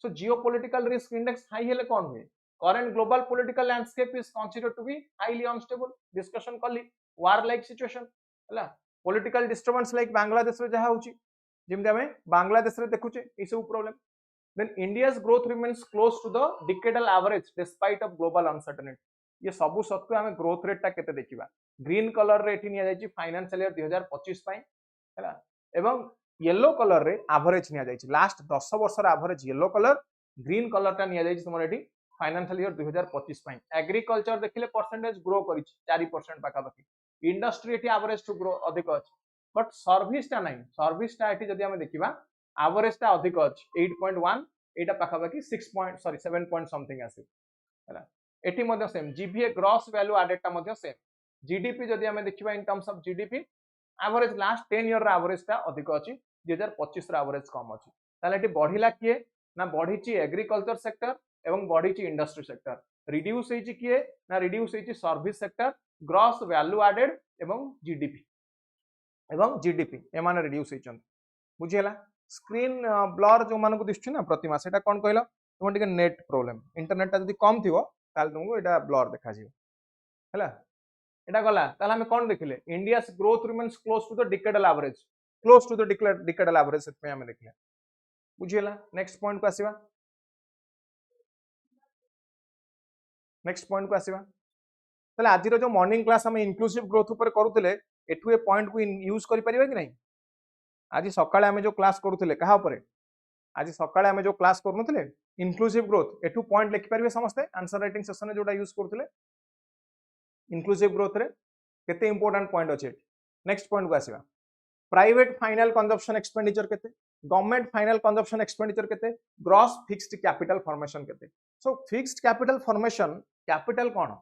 so geopolitical risk index high हेले कोन हुए current global political landscape is considered to be highly unstable discussion कली वार लाइक सिचुएशन हला पॉलिटिकल डिस्टर्बेंस लाइक बांग्लादेश रे जहा होची जेमते हमें बांग्लादेश रे देखुचे ई सब problem then India's growth remains close to the decadal average despite of global uncertainty ये सबु सत्वे हमें ग्रोथ रेट टा केते देखिबा ग्रीन कलर रे एठी निया जायछि फाइनेंशियल ईयर 2025 पई हैला एवं येलो कलर रे एवरेज निया जायछि लास्ट 10 वर्ष रे average yellow colour green colour टा निया जायछि तुमर एठी फाइनेंशियल ईयर 2025 पई एग्रीकल्चर देखिले परसेंटेज ग्रो करिछि 4% पाका पाकी इंडस्ट्री एठी एवरेज टू ग्रो अधिक अछि बट सर्विस टा नाही सर्विस टा एठी जदि हमें देखिबा एवरेज टा अधिक अछि 8.1 एटा पाखा बाकी 6 पॉइंट सॉरी 7 पॉइंट समथिंग आसी हैला एटी मध्य same GVA gross value added टा मध्य सेम जीडीपी जदि हमें देखिबा in terms of GDP average last 10 year रा एवरेज टा अधिक अछि 2025 रा एवरेज कम अछि ताले एटी बढ़िला किए ना बढ़ीची एग्रीकल्चर सेक्टर एवं बढ़ीची इंडस्ट्री सेक्टर रिड्यूस होईची किए ना रिड्यूस होईची service sector gross value added एवं जीडीपी एमाने रिड्यूस होईचन बुझियला स्क्रीन ब्लर जो मानको दिसछु ना प्रतिमा सेटा कोन कहला तुम टिके नेट प्रॉब्लम इंटरनेट ता जदी कम थिवो ताल तुमको एटा ब्लर देखा जिवो हैला एटा गला ताल हम कोन देखिले India's growth remains close to the decadal average close to the decadal average सेट में हम देखिले बुझियला नेक्स्ट पॉइंट को आसीबा नेक्स्ट पॉइंट को आसीबा ताले आज जो मॉर्निंग क्लास हम इंक्लूसिव ग्रोथ ऊपर करूतिले एठु ए पॉइंट को यूज करि परिबा कि नहीं आज सकाळे आमे जो क्लास करूतिले कहा ऊपर आज सकाळे आमे जो क्लास करूनथिले इंक्लूसिव ग्रोथ एठु पॉइंट लिखि परिबे समस्त आंसर राइटिंग सेशन में जोटा यूज करूतिले इंक्लूसिव ग्रोथ रे केते इंपोर्टेंट पॉइंट अछि नेक्स्ट पॉइंट को आसीबा प्राइवेट फाइनल कंजम्पशन एक्सपेंडिचर केते गवर्नमेंट फाइनल कंजम्पशन एक्सपेंडिचर केते ग्रॉस फिक्स्ड कैपिटल फॉर्मेशन केते so fixed capital formation capital कोन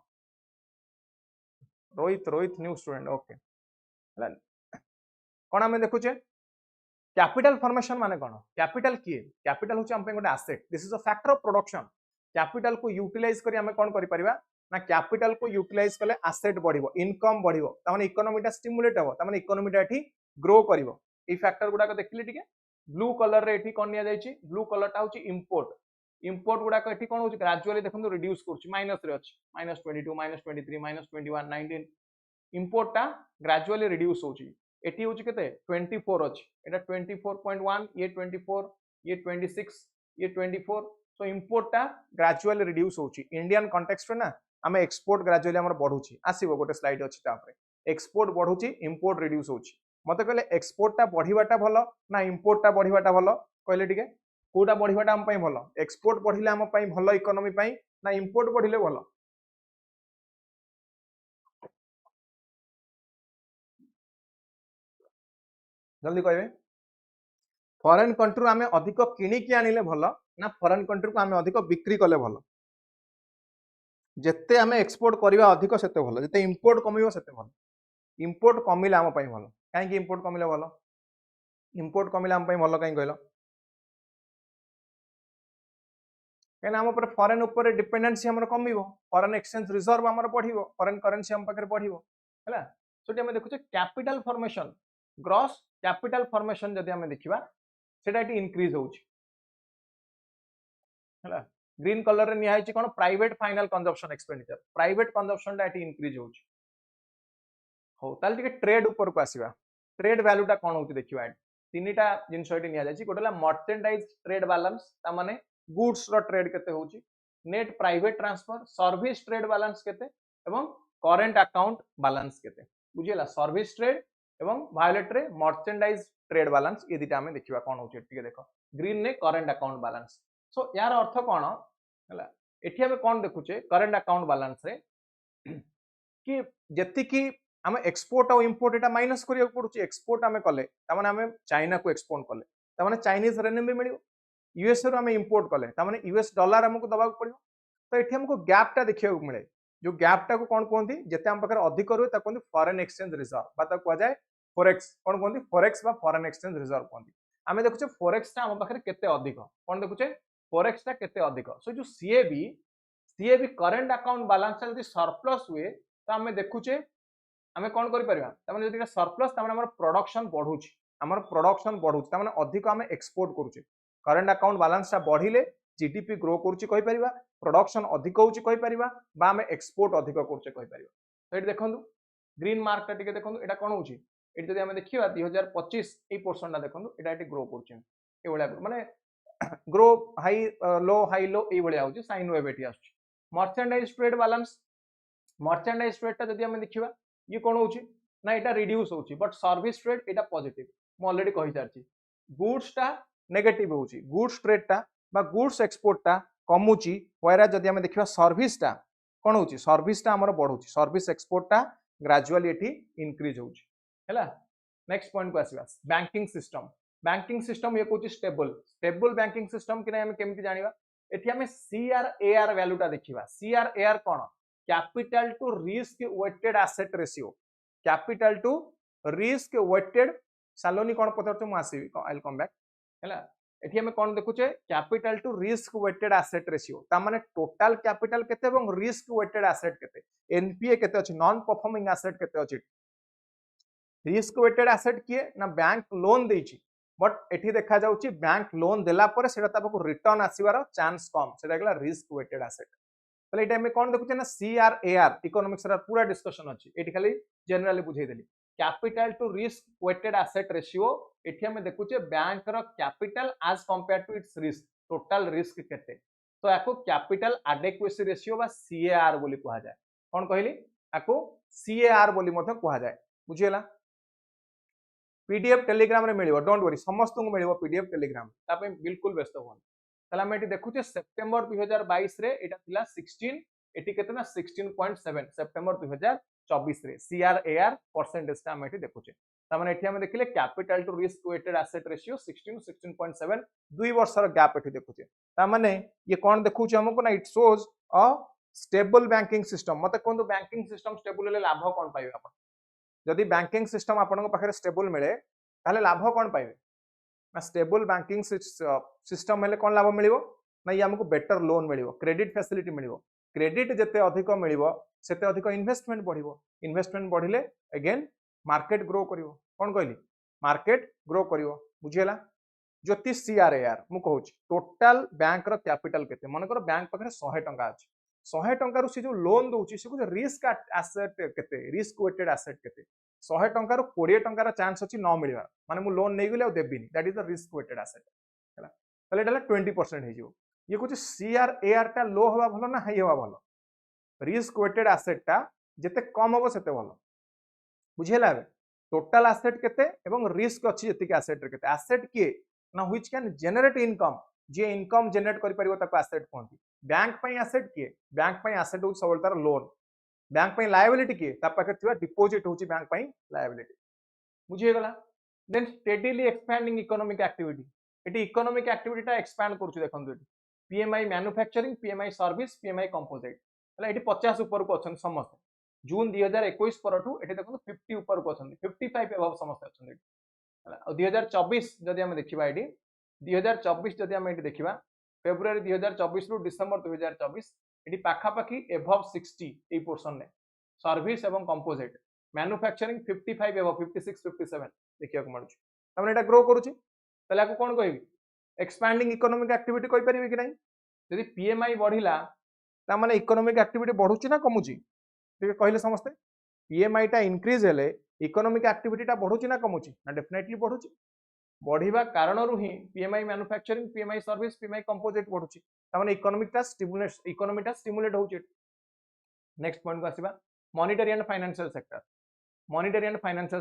रोहित न्यू स्टूडेंट ओके कोन हमें देखुचे कैपिटल फॉर्मेशन माने कोन कैपिटल किए कैपिटल होचे हम पे गोटे asset this is a factor of production capital को यूटिलाइज करी हमें कोन करि परिबा ना कैपिटल को यूटिलाइज कले एसेट बढ़िबो इनकम बढ़िबो त माने इकोनॉमीटा स्टिमुलेट हो त माने इकोनॉमीटा एठी ग्रो करिवो ए फैक्टर गुडा को देखिले ठीक है ब्लू कलर रे एठी कोन निया जायछि ब्लू कलर टा होछि इंपोर्ट गुडा को एठी कोन होछि ग्रेजुअली देखंतु रिड्यूस करछि माइनस रे अछि -22 -23 -21 19 इंपोर्ट टा ग्रेजुअली रिड्यूस होछि एठी होछि केते 24 अछि एटा 24.1 ये 24 ये 26 ये 24 सो इंपोर्ट टा ग्रेजुअली रिड्यूस होछि इंडियन कॉन्टेक्स्ट रे ना हमें एक्सपोर्ट ग्रेजुअली हमर बढ़ुछि आसीबो गोटे स्लाइड अछि ता ऊपर एक्सपोर्ट बढ़ुछि इंपोर्ट रिड्यूस होछि मते कहले एक्सपोर्ट टा बढ़िबाटा भलो ना इंपोर्ट टा बढ़िबाटा भलो कहले ठीक है कोटा बढ़िबाटा हम पई भलो एक्सपोर्ट बढ़िले हम पई भलो इकोनॉमी पई ना इंपोर्ट बढ़िले भलो जल्दी कहबे फॉरेन कंट्री आमे अधिक किणी कि आनिले भलो ना फॉरेन कंट्री को आमे अधिक बिक्री कले भलो जेते आमे एक्सपोर्ट करिवा अधिक सेते भलो जेते इंपोर्ट कमिवो सेते भलो इंपोर्ट कमिले आम पई भलो काहे कि इंपोर्ट कमिले भलो इंपोर्ट कमिले आम पई भलो काहे कहलो केना हम ऊपर फॉरेन ऊपर डिपेंडेंसी हमर कमिवो फॉरेन एक्सचेंज रिजर्व हमर बढ़िवो फॉरेन करेंसी हम पाकर बढ़िवो हैला सोटी हम देखुचे capital formation gross capital formation जदि हम देखिबा सेटा एटी इंक्रीज होउची हैला ग्रीन कलर रे निया हिची कोन private final consumption expenditure private consumption टा एटी इंक्रीज होउची हो ताल टिके ट्रेड ऊपर को आसीबा ट्रेड वैल्यू टा कोन होउची देखिबा तीनटा जिंस एटी निया जायची गोटेला मर्चेंडाइज ट्रेड बैलेंस ता माने गुड्स रो ट्रेड केते होउची net private transfer service trade balance केते एवं करेंट अकाउंट बैलेंस केते बुझियला सर्विस ट्रेड एवं वायलेट रे मर्चेंडाइज ट्रेड बैलेंस ये दिटा हमें देखिबा कोन होउची टिके देखो ग्रीन ने करेंट अकाउंट बैलेंस सो यार अर्थ कोन हला एठी हमें कोन देखुचे करेंट अकाउंट बैलेंस रे कि जति कि हम एक्सपोर्ट और इंपोर्ट एटा माइनस करिया पड़ुची एक्सपोर्ट हमें कले त माने हमें चाइना को एक्सपोर्ट कले त माने चाइनीज रेनमी मिलियो यूएस रो हमें इंपोर्ट कले त माने यूएस डॉलर हमको दबाक पड़ियो तो एठी हमको गैप टा देखिया मिले जो गैप टा को कोन कोंती जते हम पाकर अधिक रहे ता कोंती फॉरेन एक्सचेंज रिजर्व बाता को जाय फोरेक्स कोन कोंती फोरेक्स बा फॉरेन एक्सचेंज रिजर्व कोंती हमें देखुचे फोरेक्स टा हम पाकर केते अधिक कोन देखुचे फोरेक्स टा केते अधिक सो जो सीएबी करेंट अकाउंट बैलेंस जदी सरप्लस हुए तो हमें देखुचे हमें कोन करि परिबा त माने जदी सरप्लस त माने हमर प्रोडक्शन बढ़ुची त माने अधिक हमें एक्सपोर्ट करूचे करेंट अकाउंट बैलेंस ता बढ़िले जीडीपी ग्रो करूची कहि परिबा प्रोडक्शन अधिक होउची कहि परिबा बा हमें एक्सपोर्ट अधिक करूचे कहि परिबा तो एटी देखंतु ग्रीन मार्क ता टिके देखंतु एटा कोन होउची एटी जदी हमें देखिबा 2025 ए पोर्शन ता देखंतु एटा एटी ग्रो करूची ए बळा माने ग्रो हाई लो ए बळा होउची साइन वेव एटी आछी मर्चेंडाइज ट्रेड ता जदी हमें देखिबा ये कोन होउची ना एटा रिड्यूस होउची but service trade Etah positive म ऑलरेडी कहि जारची गुड्स टा नेगेटिव होउची गुड्स ट्रेड टा बा गुड्स एक्सपोर्ट टा कमुची वैरा जदी हमें देखिबा सर्विस टा कोन होउची सर्विस टा हमर बढ़ुची सर्विस एक्सपोर्ट टा ग्रेजुअली एठी इंक्रीज होउची हैला नेक्स्ट पॉइंट को आसीबा बैंकिंग सिस्टम ये कोची स्टेबल बैंकिंग सिस्टम कि नै हम केमिति जानिबा एठी हमें CRAR वैल्यूटा देखिबा CRAR कोन capital to risk weighted asset ratio capital to risk weighted सालोनी कोन पथर मु आसीबी आई विल कम बैक हैला एठी हमें कोन देखुचे capital to risk weighted asset ratio ता माने टोटल कैपिटल केते एवं रिस्क वेटेड एसेट केते एनपीए केते अछि नॉन परफॉर्मिंग एसेट केते अछि रिस्क वेटेड एसेट किए ना बैंक लोन देछि बट एठी देखा जाउची बैंक लोन देला पर सेटा ताबको रिटर्न आसीबार चांस कम सेटा गला रिस्क वेटेड एसेट तले एटा हमें कोन देखुचे ना CRAR इकोनॉमिक्स रा पूरा डिस्कशन अछि एठी खाली जनरली बुझाई देली capital to risk weighted asset ratio एठी हमें देखुचे बैंक रो capital as compare to its risk total risk केते तो याको कैपिटल एडेक्वेसी रेशियो बा CAR बोली कहा जाय कोन कहली याको CAR बोली मथे कहा जाय बुझियला पीडीएफ टेलीग्राम रे मिलियो डोंट वरी समस्त को मिलियो पीडीएफ टेलीग्राम तापे बिल्कुल व्यस्त होन तला हम एटी देखुचे सितंबर 2022 रे एटा थिला 16 एटी केतना 16.7 सितंबर 2024 रे CRAR परसेंटेज ता हम एटी देखुचे ता माने एठी हम देखिले capital to risk weighted asset ratio 16 16.7 2 वर्षर गैप एठी देखुचे ता माने ये कोन देखुचे हमको ना it shows a stable banking system मते कोन बैंकिंग सिस्टम स्टेबल ले लाभ कोन पाइबे आपण जदि बैंकिंग सिस्टम आपन पाखे स्टेबल मिले ताले लाभ कौन पाइबे ना स्टेबल बैंकिंग सिस्टम हेले कौन लाभ मिलिबो ना ये हमको बेटर लोन मिलिबो क्रेडिट फैसिलिटी मिलिबो क्रेडिट जते अधिक मिलिबो सेते अधिक इन्वेस्टमेंट बढ़िबो इन्वेस्टमेंट बढ़िले अगेन मार्केट ग्रो करिवो कौन कहली मार्केट ग्रो करिवो बुझियला ज्योति CRAR मु कहूची टोटल बैंक रो कैपिटल केते मन कर बैंक पाखे 100 टंका अछि 100 टंका से जो लोन दउची से को रिस्क एसेट केते रिस्क वेटेड एसेट केते 100 टंका 20 टंका चांस अछि न मिलवा माने मु लोन नै गले देबिनी that is the risk weighted asset हैला तले एटा 20% हे जिवो ये कुछ CRAR टा लो हवा भलो ना हाई हवा भलो रिस्क वेटेड एसेट टा जते कम होबो सेते भलो बुझियला टोटल एसेट केते एवं रिस्क अछि जति के एसेट केते एसेट के ना which can generate income J income generate करि परिबो ताको एसेट कहंती बैंक पई एसेट किए बैंक पई एसेट हो सबल तार लोन बैंक पई लायबिलिटी किए ता पाखे थिबा डिपॉजिट होची बैंक पई लायबिलिटी बुझिए गला then steadily expanding economic activity एटी इकोनॉमिक एक्टिविटी ता एक्सपैंड करछु देखन एटी PMI manufacturing PMI service PMI composite हला एटी 50 ऊपर को अछन समस्त जून 2021 परठू एटी देखन 50 ऊपर को अछन 55 अबव समस्त अछन एटी हला 2024 जदि हम देखिबा एटी 2024 जदि हम एटी देखिबा फेब्रुआरी 2024 रु डिसेंबर 2024 एटी पाखा पाखी एबव 60 ए पोर्शन ने सर्विस एवं कंपोजिट मैन्युफैक्चरिंग 55 एबव 56 57 देखिया को मानुची तमने एटा ग्रो करूची तले को कोन कहबी एक्सपैंडिंग इकोनॉमिक एक्टिविटी कहि परिबे कि नहीं यदि पीएमआई बढ़िला ता माने इकोनॉमिक एक्टिविटी बढ़ुची ना कमुची ठीक कहले समस्त पीएमआई टा इंक्रीज हेले इकोनॉमिक एक्टिविटी टा बढ़ुची ना कमुची ना डेफिनेटली बढ़ुची बढ़िबा कारण रु ही PMI manufacturing PMI service PMI composite बढ़ुची ता माने इकोनॉमी टा स्टिमुलेट होची नेक्स्ट पॉइंट को आसीबा मॉनेटरी एंड फाइनेंशियल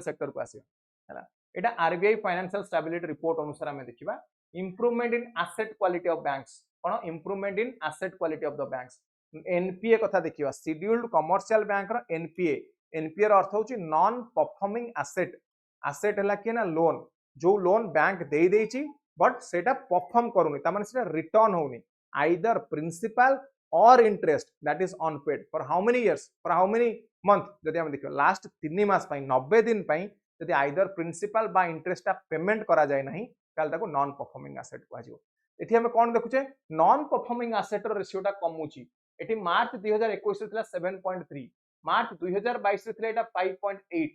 सेक्टर को आसीबा हैला एटा आरबीआई फाइनेंशियल स्टेबिलिटी रिपोर्ट अनुसार हमें देखिबा improvement in asset quality of banks cone improvement in asset quality of the banks NPA कथा देखिबा शेड्यूल्ड कमर्शियल बैंक रो एनपीए रो अर्थ होची नॉन परफॉर्मिंग एसेट एसेट हला कि ना लोन जो लोन बैंक दे देची बट सेटा परफॉर्म करूनी ता माने सेटा रिटर्न होनी either principal or interest that is unpaid for how many years for how many month जदि हम देखियो लास्ट 3 मास पई 90 दिन पई जदि आइदर प्रिंसिपल बा इंटरेस्ट ता पेमेंट करा जाय नहीं काल ताको नॉन परफॉर्मिंग एसेट को आजियो एठी हम कोन देखुचे non performing asset row ratio टा कमुची एठी मार्च 2021 रे थिला 7.3 मार्च 2022 रे थिला एटा 5.8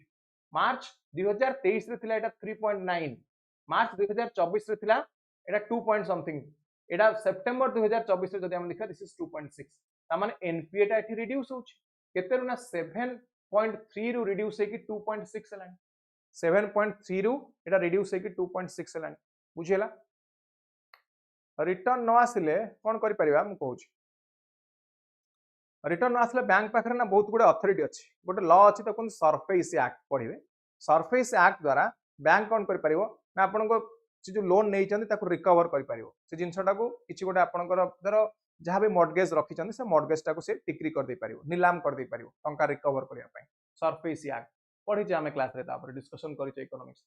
मार्च 2023 रे थिला एटा 3.9 मार्च 2024 रे थिला एटा 2 पॉइंट समथिंग एटा सितंबर 2024 रे जदि हम देखा दिस इज 2.6 ता माने एनपीए टा एठी रिड्यूस होची केते रुना 7.3 रु रिड्यूस हे कि 2.6 हलानी 7.3 रु एटा रिड्यूस हे कि 2.6 हलानी बुझियला रिटर्न न आसिले कोन करि परिबा हम कहूची रिटर्न न आसिले बैंक पाखरे ना बहुत गुडे अथॉरिटी अछि गोटे लॉ अछि त कोन सरफेस एक्ट पढिबे सरफेस एक्ट द्वारा बैंक कोन करि परिबो ना आपन को जो लोन नहीं चंदी ताको रिकवर करि परिबो से जिंसटा को किछि गोटे आपन को धर जहां भी मॉर्गेज रखि चंदी से मॉर्गेज टा को से टिकरी कर दे परिबो निलाम कर दे परिबो टंका रिकवर करिया पई सरफेस एक्ट पढि जे हम क्लास रे तापर डिस्कशन करि छ इकोनॉमिक्स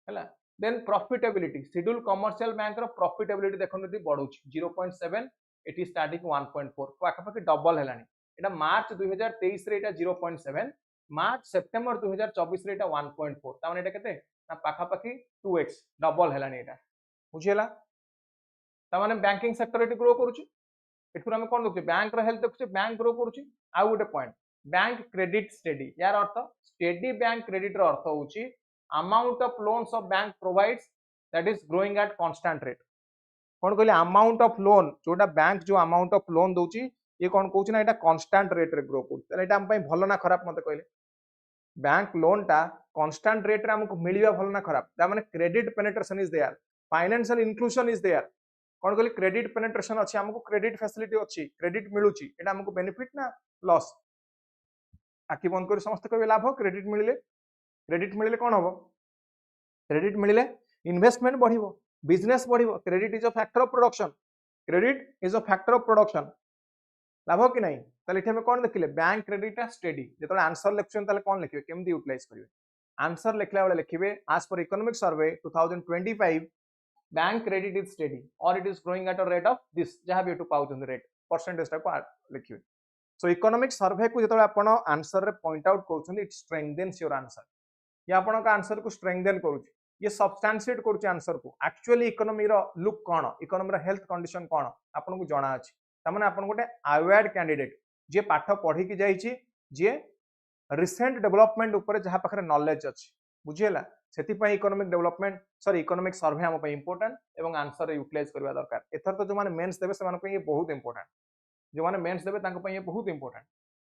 हैला then profitability schedule commercial bank रो प्रॉफिटेबिलिटी देखन दि बढ़ुची 0.7 एटी स्टार्टिंग 1.4 पाखापाखि डबल है एटा मार्च 2023 रे एटा 0.7 मार्च सेप्टेम्बर 2024 रे एटा 1.4 तामाने एटा केते ना पाखापाखि 2x डबल है एटा बुझिला तामाने बैंकिंग सेक्टर एटी ग्रो करूची एठुर हम कोन देखुचे बैंक रो हेल्थ देखुचे बैंक ग्रो करूची आ गोटे पॉइंट बैंक क्रेडिट स्टेडी यार अर्थ स्टेडी बैंक क्रेडिट रो अर्थ होची amount of loans of bank provides that is growing at constant rate कौन कहले अमाउंट ऑफ लोन जोटा बैंक जो अमाउंट ऑफ लोन दउची ये कौन कहउची ना एटा कांस्टेंट रेट रे ग्रो करू तले एटा हम पई भलो ना खराब मते कहले बैंक लोन टा कांस्टेंट रेट रे हमको मिलिबा भलो ना खराब ता माने credit penetration is there financial inclusion is there कौन कहले क्रेडिट पेनिट्रेशन अछि हमको क्रेडिट फैसिलिटी अछि क्रेडिट मिलुची एटा हमको बेनिफिट ना लॉस आखि बंद कर समस्त कहबे लाभ क्रेडिट मिलिले कौन हबो क्रेडिट मिलिले इन्वेस्टमेंट बढ़िबो बिजनेस बढ़िबो credit is a factor of production credit is a factor of production लाभ कि नहीं ताले इथे हम कोन देखिले बैंक क्रेडिट स्टडी जेतले आंसर लेक्चर ताले कोन लिखिबे केमदी यूटिलाइज करिवे आंसर लिखला बेले लिखिबे as per economic survey 2025 bank credit is steady और it is growing at a rate of this जहां भी टू पाउचन रेट परसेंटेज टा लिखिबे सो इकोनॉमिक सर्वे को जेतले आपण आंसर रे पॉइंट आउट करछन इट स्ट्रेंथेन्स योर आंसर या आपण का आंसर को स्ट्रेंथेन करूछ ये सब्सटेंशिएट करूछ आंसर को एक्चुअली इकोनॉमी रो लुक कोन इकोनॉमी रो हेल्थ कंडीशन कोन आपण को जणा अछि तमने आपण गोटे अवेयर्ड कैंडिडेट जे पाठ पढ़ी की जाईची जे रिसेंट डेवलपमेंट ऊपर जहां पाखरे नॉलेज अछि बुझियला सेति पई economic development sorry economic survey हम पई इंपोर्टेंट एवं आंसर यूटिलाइज करबा दरकार एथर तो जो माने मेंस देबे से मान पई ये बहुत इंपोर्टेंट जो माने मेंस देबे तांको पई ये बहुत इंपोर्टेंट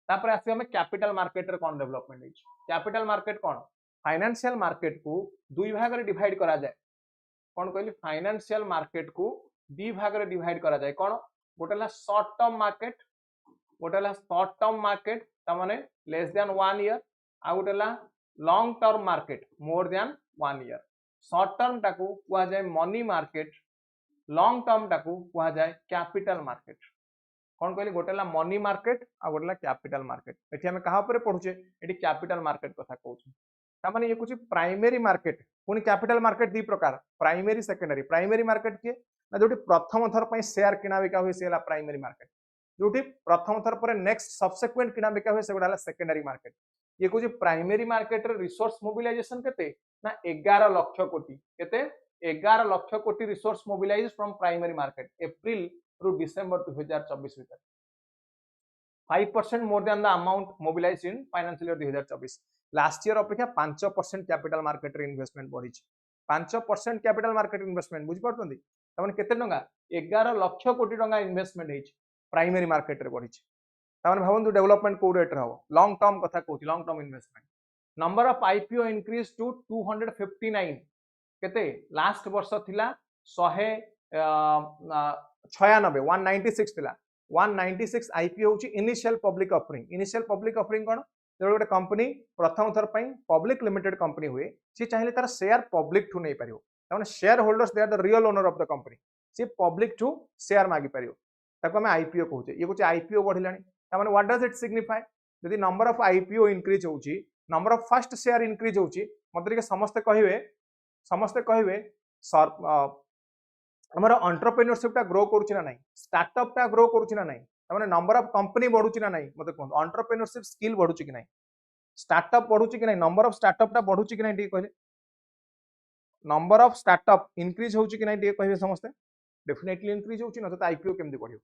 तापर आसी हम कैपिटल मार्केट रे कोन डेवलपमेंट हिच कैपिटल मार्केट कोन फाइनेंशियल मार्केट को दुई भाग रे डिवाइड करा जाय कोन कहली फाइनेंशियल मार्केट को दी भाग रे डिवाइड करा जाय कोन गोटेला शॉर्ट टर्म मार्केट गोटेला शॉर्ट टर्म मार्केट ता माने लेस देन 1 ईयर आ गोटेला long term market more than 1 year short term टाकू कुआ जाय मनी मार्केट लॉन्ग टर्म टाकू कुआ जाय कैपिटल मार्केट कोन कहली गोटेला मनी मार्केट आ गोटेला कैपिटल मार्केट एठी हम कहा पर पढुचे एठी कैपिटल मार्केट कथा कहउछु ता माने ये कुछ प्राइमरी मार्केट पुनी कैपिटल मार्केट दी प्रकार प्राइमरी मार्केट के ना जोटी प्रथम थर पई शेयर किना बिका होय सेला प्राइमरी मार्केट जोटी प्रथम थर पर नेक्स्ट सब्सिक्वेंट किना बिका होय सेगुडाला सेकेंडरी मार्केट ये कुछ प्राइमरी मार्केट रे रिसोर्स मोबिलाइजेशन केते ना 11 लाख कोटी केते 11 लाख कोटी resource mobilise from primary market April through December 2024 भीतर 5% more than the amount mobilised in financial year 2024 last year अपेक्षा 5% कैपिटल मार्केट रे इन्वेस्टमेंट बढ़ी 5% कैपिटल मार्केट इन्वेस्टमेंट बुझ पड़तंदी तमन केते टंगा 11 लाख कोटी टंगा इन्वेस्टमेंट हेच प्राइमरी मार्केट रे बढ़ी तमन भावंतु डेवलपमेंट को रेट रे हो लॉन्ग टर्म कथा कहूची long term investment number of IPO increase to 259 केते लास्ट वर्ष थिला 196 थिला 196 आईपीओ होची इनिशियल पब्लिक ऑफरिंग कोन जो गोटे कंपनी प्रथम थर पई पब्लिक लिमिटेड कंपनी हुए सी चाहिले तार शेयर पब्लिक ठू नै परियो ताने share holders they are the real owner of the company सी पब्लिक ठू शेयर मागी परियो ताको हम आईपीओ कहूचे ये कुछ आईपीओ बढ़िलानी ता माने व्हाट डज इट सिग्निफाई यदि नंबर ऑफ आईपीओ इंक्रीज होची number of first share increase होची मतलब के समस्त कहिवे हमर एंटरप्रेन्योरशिप टा ग्रो करूची ना नहीं स्टार्टअप टा ग्रो करूची ना नहीं ताने नंबर ऑफ कंपनी बढ़ुची ना नहीं मते कोन एंटरप्रेन्योरशिप स्किल बढ़ुची कि नहीं स्टार्टअप बढ़ुची कि नहीं नंबर ऑफ स्टार्टअप टा बढ़ुची कि नहीं टी कहले नंबर ऑफ स्टार्टअप इंक्रीज होची कि नहीं टी कहबे समस्त डेफिनेटली इंक्रीज होची न तो आईपीओ केमदी बढ़ियो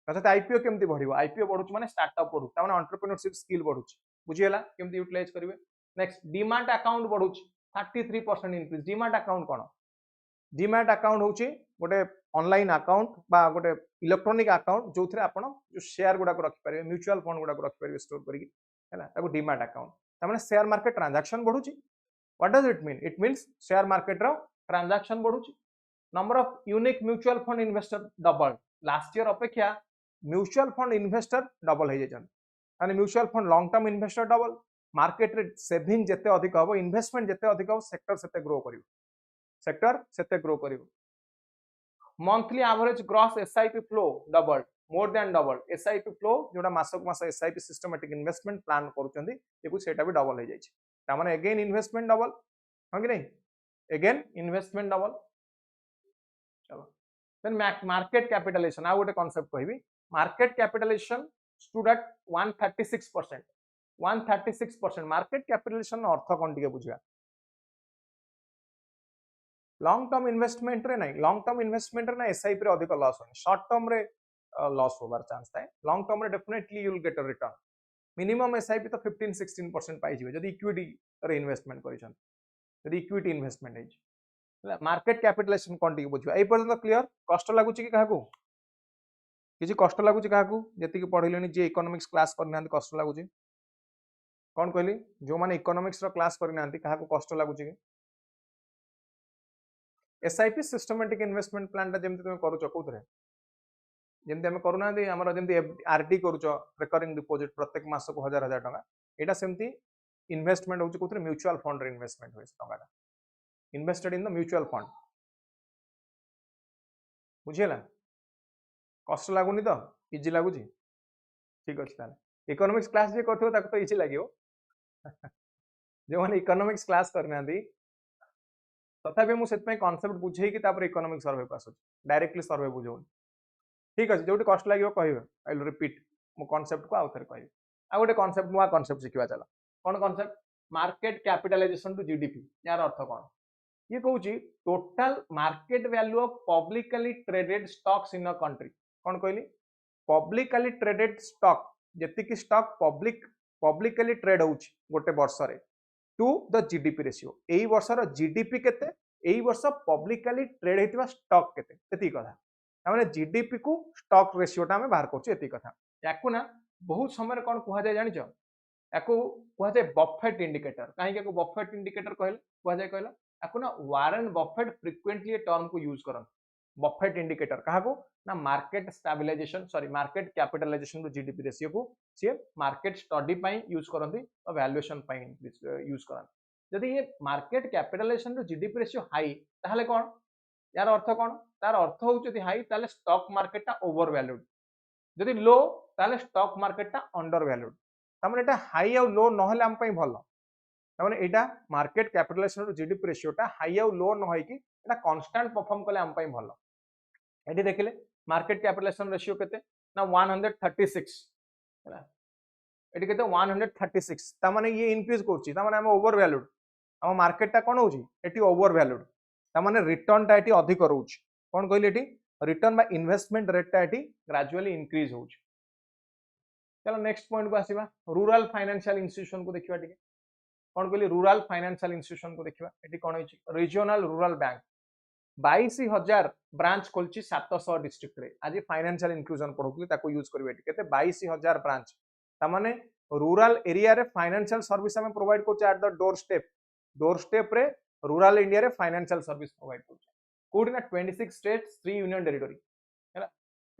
न तो आईपीओ केमदी बढ़ियो आईपीओ बढ़ुची माने स्टार्टअप बढ़ु ताने एंटरप्रेन्योरशिप स्किल बढ़ुची बुझियला केमदी यूटिलाइज करिवे नेक्स्ट डीमैट अकाउंट बढ़ुची 33% इंक्रीज डीमैट अकाउंट कोन डीमैट अकाउंट होची गोटे ऑनलाइन अकाउंट बा गोटे इलेक्ट्रॉनिक अकाउंट जो थरे आपण जो शेयर गुडा को रखि परिबे म्यूचुअल फंड गुडा को रखि परिबे स्टोर करिके हैला ताको डीमैट अकाउंट तामाने शेयर मार्केट ट्रांजैक्शन बढ़ुची what does it mean it means share market रो ट्रांजैक्शन बढ़ुची number of unique mutual fund investor double last year अपेक्षा म्यूचुअल फंड इन्वेस्टर डबल हे जेजन माने mutual fund long term investor double market रे saving जते अधिक हो इन्वेस्टमेंट जते अधिक हो सेक्टर सेते ग्रो करिवो monthly average gross SIP flow double more than double SIP flow जोटा मासक मास एसआईपी सिस्टमैटिक इन्वेस्टमेंट प्लान करूचंदी देखु सेटा भी डबल हो जाई छै ता माने अगेन इन्वेस्टमेंट डबल हां कि नहीं अगेन इन्वेस्टमेंट डबल चलो देन मार्केट कैपिटलाइजेशन आ गोटे कांसेप्ट कहबी market capitalisation stood at 136%। 136% market capitalisation अर्थ कोन टिके बुझिया लॉन्ग टर्म इन्वेस्टमेंट रे नहीं लॉन्ग टर्म इन्वेस्टमेंट रे ना एसआईपी रे अधिक लॉस होनी शॉर्ट टर्म रे लॉस होबार चांस थाए लॉन्ग टर्म रे definitely you will get a return minimum SIP तो 15-16% पाई जिवे जदी इक्विटी रे इन्वेस्टमेंट करिसन जदी इक्विटी इन्वेस्टमेंट है मार्केट कैपिटलाइजेशन कोन टिके बुझिया ए पर्यंत क्लियर कष्ट लागुची कि काहाकू किछि कष्ट लागुची काहाकू जति कि पढिलेनी जे इकोनॉमिक्स क्लास करना कष्ट लागुची कोन कहली जो माने इकोनॉमिक्स रो क्लास करना काहाकू कष्ट लागुची कि एसआईपी सिस्टमैटिक इन्वेस्टमेंट प्लान टा जेमति तुम करूछ कोथरे जेमति हम करूना दे हमर जेमति आरडी करूछ रिकरिंग डिपॉजिट प्रत्येक मास को 1000 टका एटा सेमति इन्वेस्टमेंट होछ कोथरे म्यूचुअल फंड रे इन्वेस्टमेंट होइस टका invested in the mutual fund बुझियला कष्ट लागुनी तो इजी लागुची ठीक अछि ताले इकोनॉमिक्स क्लास जे करथो ताको तो इजी लागियो जो माने इकोनॉमिक्स क्लास करना दी तथापि मुझे कॉन्सेप्ट बुझे कि इकोनॉमिक सर्वे को आसुच डायरेक्टली सर्वे बुझाऊँ ठीक अच्छे जो कष्ट लगे कह आई विल रिपीट मो कॉन्सेप्ट को आउ थे कह आ गोटे कॉन्सेप्ट नुआ कॉन्सेप्ट शिखा चल कौन concept market capitalisation to GDP यार अर्थ कौन ये कहूँ total market value of publicly traded stocks in a country कौन कहली पब्लिकली ट्रेडेड स्टॉक जी स्टॉक पब्लिकली ट्रेड हो गोटे वर्ष टू द जीडीपी रेशियो एई वर्षर जीडीपी केते एई वर्ष पब्लिकली ट्रेड हेतिबा स्टॉक केते एती कथा माने जीडीपी को स्टॉक रेशियोटा हमें बाहर करछु एती कथा याकू ना बहुत समय कोन कुहा जाय जानिछ याकू कुहा जाय बफेट इंडिकेटर काहे के बफेट इंडिकेटर कहले कुहा जाय कहला याकू ना Warren Buffett frequently a term को यूज करन बफेट इंडिकेटर कहा को ना market stabilisation sorry market capitalisation to GDP ratio को सी मार्केट स्टडी पाई यूज करंती और वैल्यूएशन पाई यूज करंती जदि ये market capitalisation to GDP ratio high ताहले कोन यार अर्थ कोन तार अर्थ हो जदि हाई ताले स्टॉक मार्केट ता ओवर वैल्यूड जदि लो ताले स्टॉक मार्केट ता अंडर वैल्यूड तमने एटा हाई और लो नहले हम पई भलो तमने एटा market capitalisation to GDP ratio ता हाई और लो न होई कि एटा कांस्टेंट परफॉर्म कले हम पई भलो एटी देखिले मार्केट कैपिटलाइजेशन रेशियो केते ना 136 हैला एटी केते 136 ता माने ये इंक्रीज करछि ता माने हम ओवर वैल्यूड हम मार्केट ता कोन होछि एटी ओवर वैल्यूड ता माने रिटर्न ता एटी अधिक रहउछि कोन कहली eighty return by investment rate ता एटी ग्रेजुअली इंक्रीज होछि चलो नेक्स्ट पॉइंट को आसीबा रूरल फाइनेंशियल इंस्टीट्यूशन को देखिबा टिके कोन कहली रूरल फाइनेंशियल इंस्टीट्यूशन को देखिबा एटी कोन होछि रीजनल रूरल बैंक 22,000 ब्रांच खोलची 700 डिस्ट्रिक्ट रे आज फाइनेंशियल इंक्लूजन पढुतली ताको यूज करबे केते 22,000 ब्रांच ता माने रूरल एरिया रे फाइनेंशियल सर्विस हम प्रोवाइड करछ एट द डोर स्टेप रे रूरल इंडिया रे फाइनेंशियल सर्विस प्रोवाइड करछ कोडी ना 26 स्टेट्स 3 यूनियन टेरिटरी हैला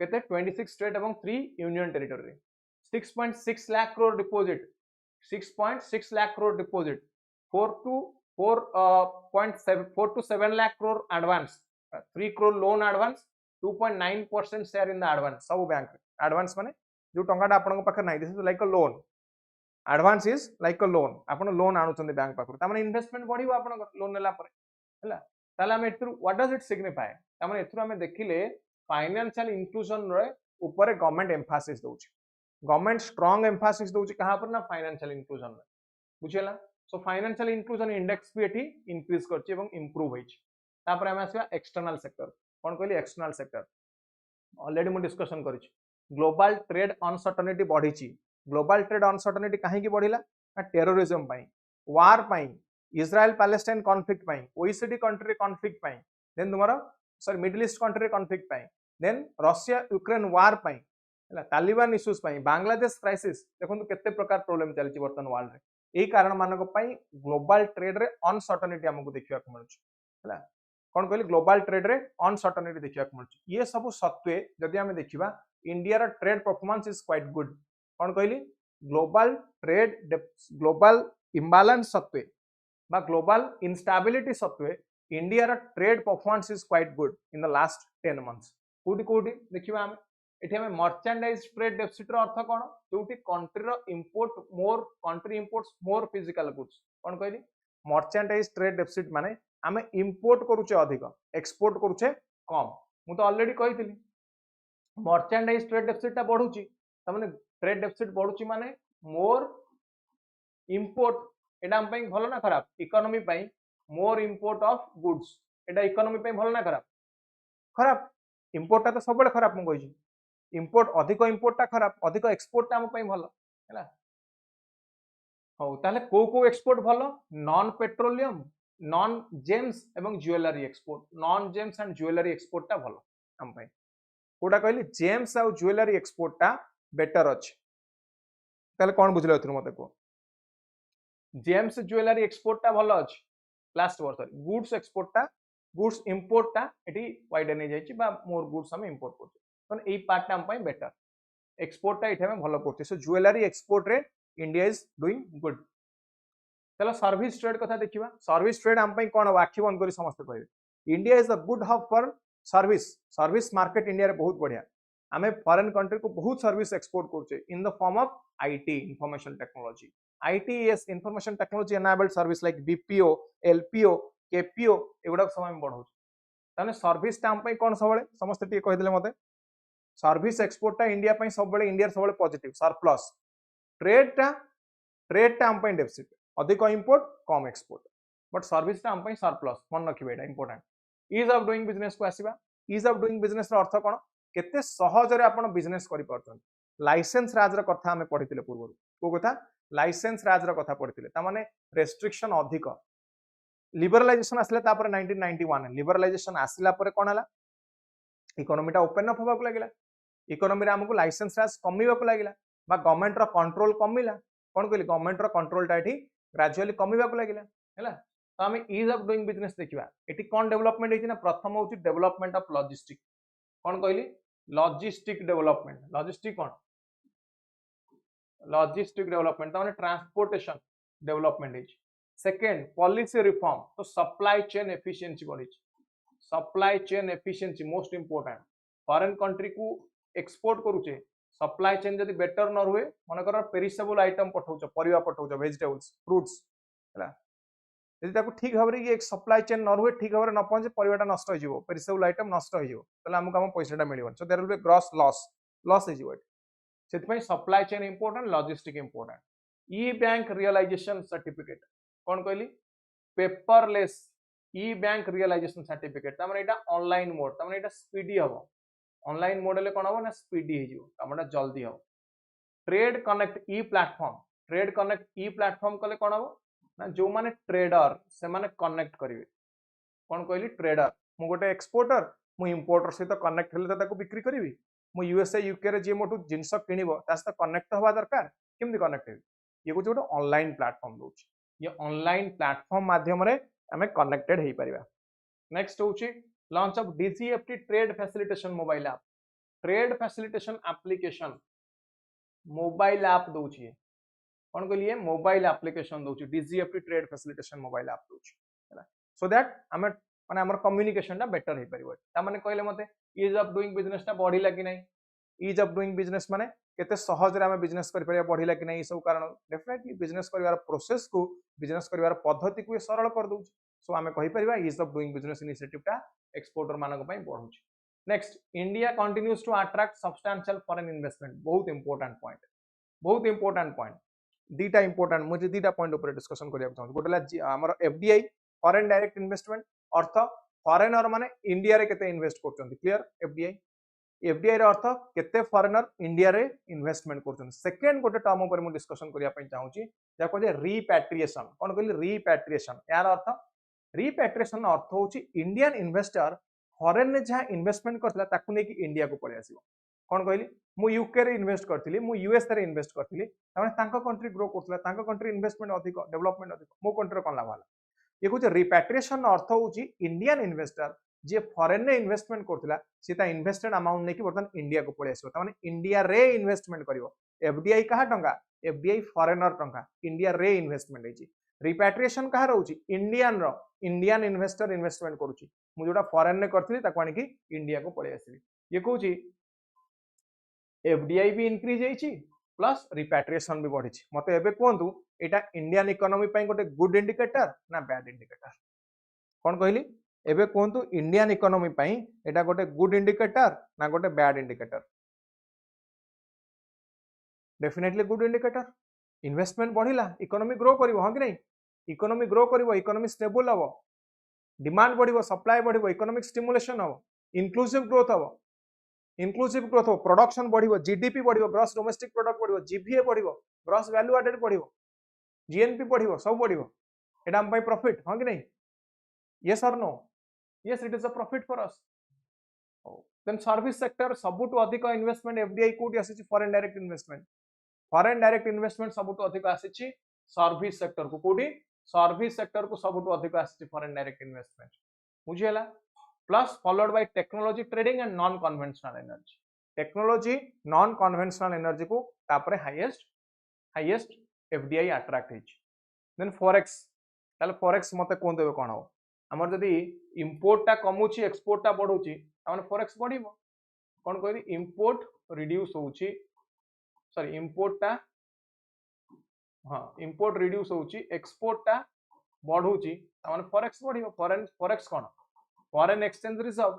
केते 26 स्टेट एवं 3 यूनियन टेरिटरी रे 6.6 lakh crore deposit 6.6 lakh crore deposit 4 to 7 lakh crore advance 3 crore loan advance 2.9% share in the advance सब बैंक advance माने जो टंकाटा आपन पाखे नाही this is like a loan advance is like a loan आपन लोन आनुचंदी बैंक पाखरु ता माने इन्वेस्टमेंट बढ़िबो आपन लोन नेला परे हैला ताले हम एथरु व्हाट डज इट सिग्निफाई ता माने एथरु हम देखिले फाइनेंशियल इंक्लूजन रे ऊपर गवर्नमेंट एम्फासिस दोछि गवर्नमेंट स्ट्रांग एम्फासिस दोछि कहां पर ना फाइनेंशियल इंक्लूजन रे बुझियला सो फाइनेंशियल इंक्लूजन इंडेक्स भी एठी इंक्रीज करछि एवं इंप्रूव होइछि तापर हम आसीबा एक्सटर्नल सेक्टर कोन कहली एक्सटर्नल सेक्टर ऑलरेडी मु डिस्कशन करिछि ग्लोबल ट्रेड अनसर्टेनिटी बढ़िछि ग्लोबल ट्रेड अनसर्टेनिटी काहे की बढ़िला ना टेररिज्म पई वार पई इजराइल पैलेस्टाइन कॉन्फ्लिक्ट पई ओईसीडी कंट्री कॉन्फ्लिक्ट पई देन तुम्हारा sorry middle east country conflict पई देन रशिया यूक्रेन वार पई हैला तालिबान इश्यूज पई बांग्लादेश क्राइसिस देखंतु केते प्रकार प्रॉब्लम चलछि वर्तमान वर्ल्ड रे एही कारण मानक पई ग्लोबल ट्रेड रे अनसर्टेनिटी हमकु देखिया को मिलछि हैला कोन कहली ग्लोबल ट्रेड रे अनसर्टेनिटी देखिया को मिलछि ये सब सत्वे जदि हम देखिबा इंडिया रा trade performance is quite good कोन कहली ग्लोबल इम्बैलेंस सत्वे बा ग्लोबल इंस्टेबिलिटी सत्वे इंडिया रा trade performance is quite good in the last 10 months कोडी कोडी देखिबा हम एठी हमें मर्चेंडाइज ट्रेड डेफिसिट रो अर्थ कोन जोटी कंट्री रो import more country imports more physical goods कोन कहली मर्चेंडाइज ट्रेड डेफिसिट माने हमें इंपोर्ट करूचे अधिक एक्सपोर्ट करूचे कम मु तो ऑलरेडी कही मर्चेंडाइज ट्रेड डेफिसिट टा बढ़ुची तमाने ट्रेड डेफिसिट बढ़ुची माने मोर इंपोर्ट एटा हम पई भलो ना खराब इकोनॉमी पई मोर import of goods Etah economy पई भलो ना खराब खराब इंपोर्ट टा तो सब बड़े खराब मु कहि इंपोर्ट अधिक इंपोर्ट टा खराब अधिक एक्सपोर्ट टा हम पई भलो हैला हो ताले को एक्सपोर्ट भलो नॉन पेट्रोलियम नॉन जेम्स एवं jewellery export non James and jewellery export टा भलो हम पई कोडा कहली जेम्स आ ज्वेलरी एक्सपोर्ट टा बेटर अछि ताले कोन बुझले एथु मते को जेम्स ज्वेलरी एक्सपोर्ट टा भलो अछि लास्ट वर्ष गुड्स एक्सपोर्ट टा गुड्स इंपोर्ट टा एटी वाइडन हे जायछि बा मोर गुड्स हम इंपोर्ट करछि तन एई पार्ट टा हम पई बेटर एक्सपोर्ट टा इठे में भलो करछि सो ज्वेलरी एक्सपोर्ट रे इंडिया इज डूइंग गुड चलो सर्विस ट्रेड कथा देखिबा सर्विस ट्रेड हम पई कोन आखि बंद करी समस्त कहबे India is a good hub for service service market India रे बहुत बढ़िया आमे फॉरेन कंट्री को बहुत सर्विस एक्सपोर्ट करछे in the form of IT information technology ITS information technology enabled service like BPO LPO KPO एगुडा सब हम बढ़ाउ ताने सर्विस टा हम पई कोन सबले समस्त टी कहि देले मते सर्विस एक्सपोर्ट टा इंडिया पई सबले इंडिया सबले पॉजिटिव सरप्लस ट्रेड टा हम पई डेफिसिट अधिक import come export but service टा हम पई सरप्लस मन रखिबे एटा important is of doing business को आसीबा इज ऑफ डूइंग बिजनेस रो अर्थ कोन केते सहज रे आपण बिजनेस करि परछन लाइसेंस राज रो कथा हमें पढितिले पूर्व को कथा लाइसेंस राज रो कथा पढितिले ता माने रेस्ट्रिक्शन अधिक लिबरलाइजेशन आसले तापर 1991 लिबरलाइजेशन आसिला परे कोन हला इकोनॉमी टा ओपन अप होबाक लागिला इकोनॉमी रे हमकु लाइसेंस राज कमीबाक लागिला बा गवर्नमेंट रो कंट्रोल कमिला कोन कहली गवर्नमेंट रो कंट्रोल टा एठी ग्रेजुअली कमीबाक लागिला हैला तो आम इज ऑफ डूइंग बिजनेस देखा ये कौन डेवलपमेंट होती ना प्रथम हूँ डेवलपमेंट ऑफ लॉजिस्टिक कौन कहली लॉजिस्टिक डेवलपमेंट लॉजिस्टिक कौन लॉजिस्टिक डेवलपमेंट तो transportation development second policy reform तो सप्लाई चेन एफिशिएंसी बढ़ी supply chain efficiency most important foreign country को एक्सपोर्ट करूचे सप्लाई चेन जब बेटर न रुए मन कर पेरिसेबल आइटम पठाउछ परिवा पठाउछ वेजिटेबल्स फ्रूट्स हैला यदि ताको ठीक भाव रे एक सप्लाई चेन न रुए ठीक भाव रे न पहुंचे परिवाटा नष्ट हो जिवो पेरिसेबल आइटम नष्ट हो जिवो तले हमको हम पैसाटा मिलिबन so there will be gross loss हो जिवो सेति पई supply chain important logistic important e bank realisation certificate कोन कहली paperless e bank realisation certificate ता माने एटा ऑनलाइन मोड ता माने एटा स्पीडी हबो ऑनलाइन मोड ले कोन हबो ना स्पीडी हे जिवो ता माने जल्दी हबो ट्रेड कनेक्ट ई प्लेटफॉर्म कले कोन हबो ना जो माने ट्रेडर से माने कनेक्ट करिवे कोन कहली ट्रेडर मु गोटे एक्सपोर्टर मु इंपोर्टर सहित कनेक्ट हेले ताको बिक्री करिवि मु यूएसए यूके रे जे मोटू जिंस किनिबो ता सहित कनेक्ट हवा दरकार केमति कनेक्ट हेबि ये को जोटे ऑनलाइन प्लेटफॉर्म दोछि ये ऑनलाइन प्लेटफॉर्म माध्यम रे हमें कनेक्टेड हेई परिबा नेक्स्ट होछि launch of DGFT trade facilitation mobile app trade facilitation application mobile app दोछि कौन कहलिए मोबाइल एप्लीकेशन दोछि DGFT trade facilitation mobile app दोछि हैला सो दैट हमें माने हमर कम्युनिकेशन टा बेटर हे परिबो ता माने कहले मते इज ऑफ डूइंग बिजनेस टा बढ़िला कि नै इज ऑफ डूइंग बिजनेस माने केते सहज रे हमें बिजनेस करि परिया बढ़िला कि नै सब कारण डेफिनेटली बिजनेस करिवार प्रोसेस को बिजनेस करिवार पद्धति को सरल कर दोछि सो हमें कहि परिबा ease of doing business initiative टा एक्सपोर्टर मानक पई बढ़ुछि next India continues to attract substantial foreign investment बहुत इंपोर्टेंट पॉइंट दीटा इंपोर्टेंट मुझे दीटा पॉइंट ऊपर डिस्कशन करिया चाहूँ गोटे हमर एफडीआई फॉरेन डायरेक्ट इन्वेस्टमेंट अर्थ फॉरेनर माने इंडिया रे केते इन्वेस्ट करछन क्लियर एफडीआई रे अर्थ केते फॉरेनर इंडिया रे इन्वेस्टमेंट करछन सेकंड गोटे टर्म ऊपर मु डिस्कशन करिया पई चाहूँ जा कहले रिपैट्रिएशन कोन कहले रिपैट्रिएशन यार अर्थ रिपैट्रिएशन अर्थ होची इंडियन इन्वेस्टर फॉरेन ने जहां इन्वेस्टमेंट करथला ताकु ने कि इंडिया को पळे आसीबो कोन कहली मु यूके रे इन्वेस्ट करथिली मु यूएस रे इन्वेस्ट करथिली ताने तांका कंट्री ग्रो करथला तांका कंट्री इन्वेस्टमेंट अधिक डेवलपमेंट अधिक मो कंट्री कोन लाभ होला ये कुछ रिपैट्रिएशन अर्थ होची इंडियन इन्वेस्टर जे फॉरेन ने इन्वेस्टमेंट करथला सेता इन्वेस्टेड अमाउंट ने कि बर्तन इंडिया को पळे आसीबो ताने इंडिया रे इन्वेस्टमेंट करिवो एफडीआई कहा टंका एफडीआई फॉरेनर टंका इंडिया रे इन्वेस्टमेंट हेची रिपैट्रिएशन कहा रहउची इंडियन इन्वेस्टर इन्वेस्टमेंट करूची मु जोटा फॉरेन ने करथिली ताको आनी कि इंडिया को पळे आसीबी ये कहूची एफडीआई भी इंक्रीज हेची प्लस रिपैट्रिएशन भी बढ़ी मते एबे कोंतु एटा इंडियन इकोनॉमी पई गोटे गुड इंडिकेटर ना बैड इंडिकेटर कोन कहली एबे कहतु इंडियन इकोनॉमी पई एटा गोटे गुड इंडिकेटर ना गोटे bad indicator? Definitely good indicator. Investment बढ़िला इकोनॉमी ग्रो करिवो हां कि नहीं? इकोनॉमी ग्रो करिवो, इकोनॉमी स्टेबल हबो, डिमांड बढ़िवो, सप्लाई बढ़िवो, इकोनॉमिक स्टिमुलेशन हबो, इंक्लूसिव ग्रोथ हबो, इंक्लूसिव ग्रोथ हो, प्रोडक्शन बढ़िवो, जीडीपी बढ़िवो, ग्रॉस डोमेस्टिक प्रोडक्ट बढ़िवो, जीवीए बढ़िवो, ग्रॉस वैल्यू एडेड बढ़िवो, जीएनपी बढ़िवो, सब बढ़िवो। एटा हम पई प्रॉफिट हां कि नहीं? यस और no? Yes, it is a profit for us. Then service sector सबुठ अधिक इन्वेस्टमेंट एफडीआई कोटी आसी foreign direct investment. Foreign direct investment सबुठ अधिक आसी सर्विस सेक्टर को, कोटी सर्विस सेक्टर को सबुठ अधिक आसी फॉरेन डायरेक्ट इन्वेस्टमेंट। बुझियला? Plus followed by technology trading and non conventional energy. Technology non conventional energy को तापरे हाईएस्ट एफडीआई अट्रैक्ट हिच। देन फॉरेक्स, ताले फॉरेक्स मते कोन देबे कोन हो? हमर जदी इंपोर्ट टा कमुची एक्सपोर्ट टा बढ़ुची ताने फॉरेक्स बढ़िबो। कोन कहबी? इंपोर्ट रिड्यूस होउची, सॉरी इंपोर्ट टा, हां इंपोर्ट रिड्यूस होउची, एक्सपोर्ट ता बढ़ुची ताने फॉरेक्स बढ़िबो। फॉरेक्स कोन? फॉरेन एक्सचेंज रिजर्व,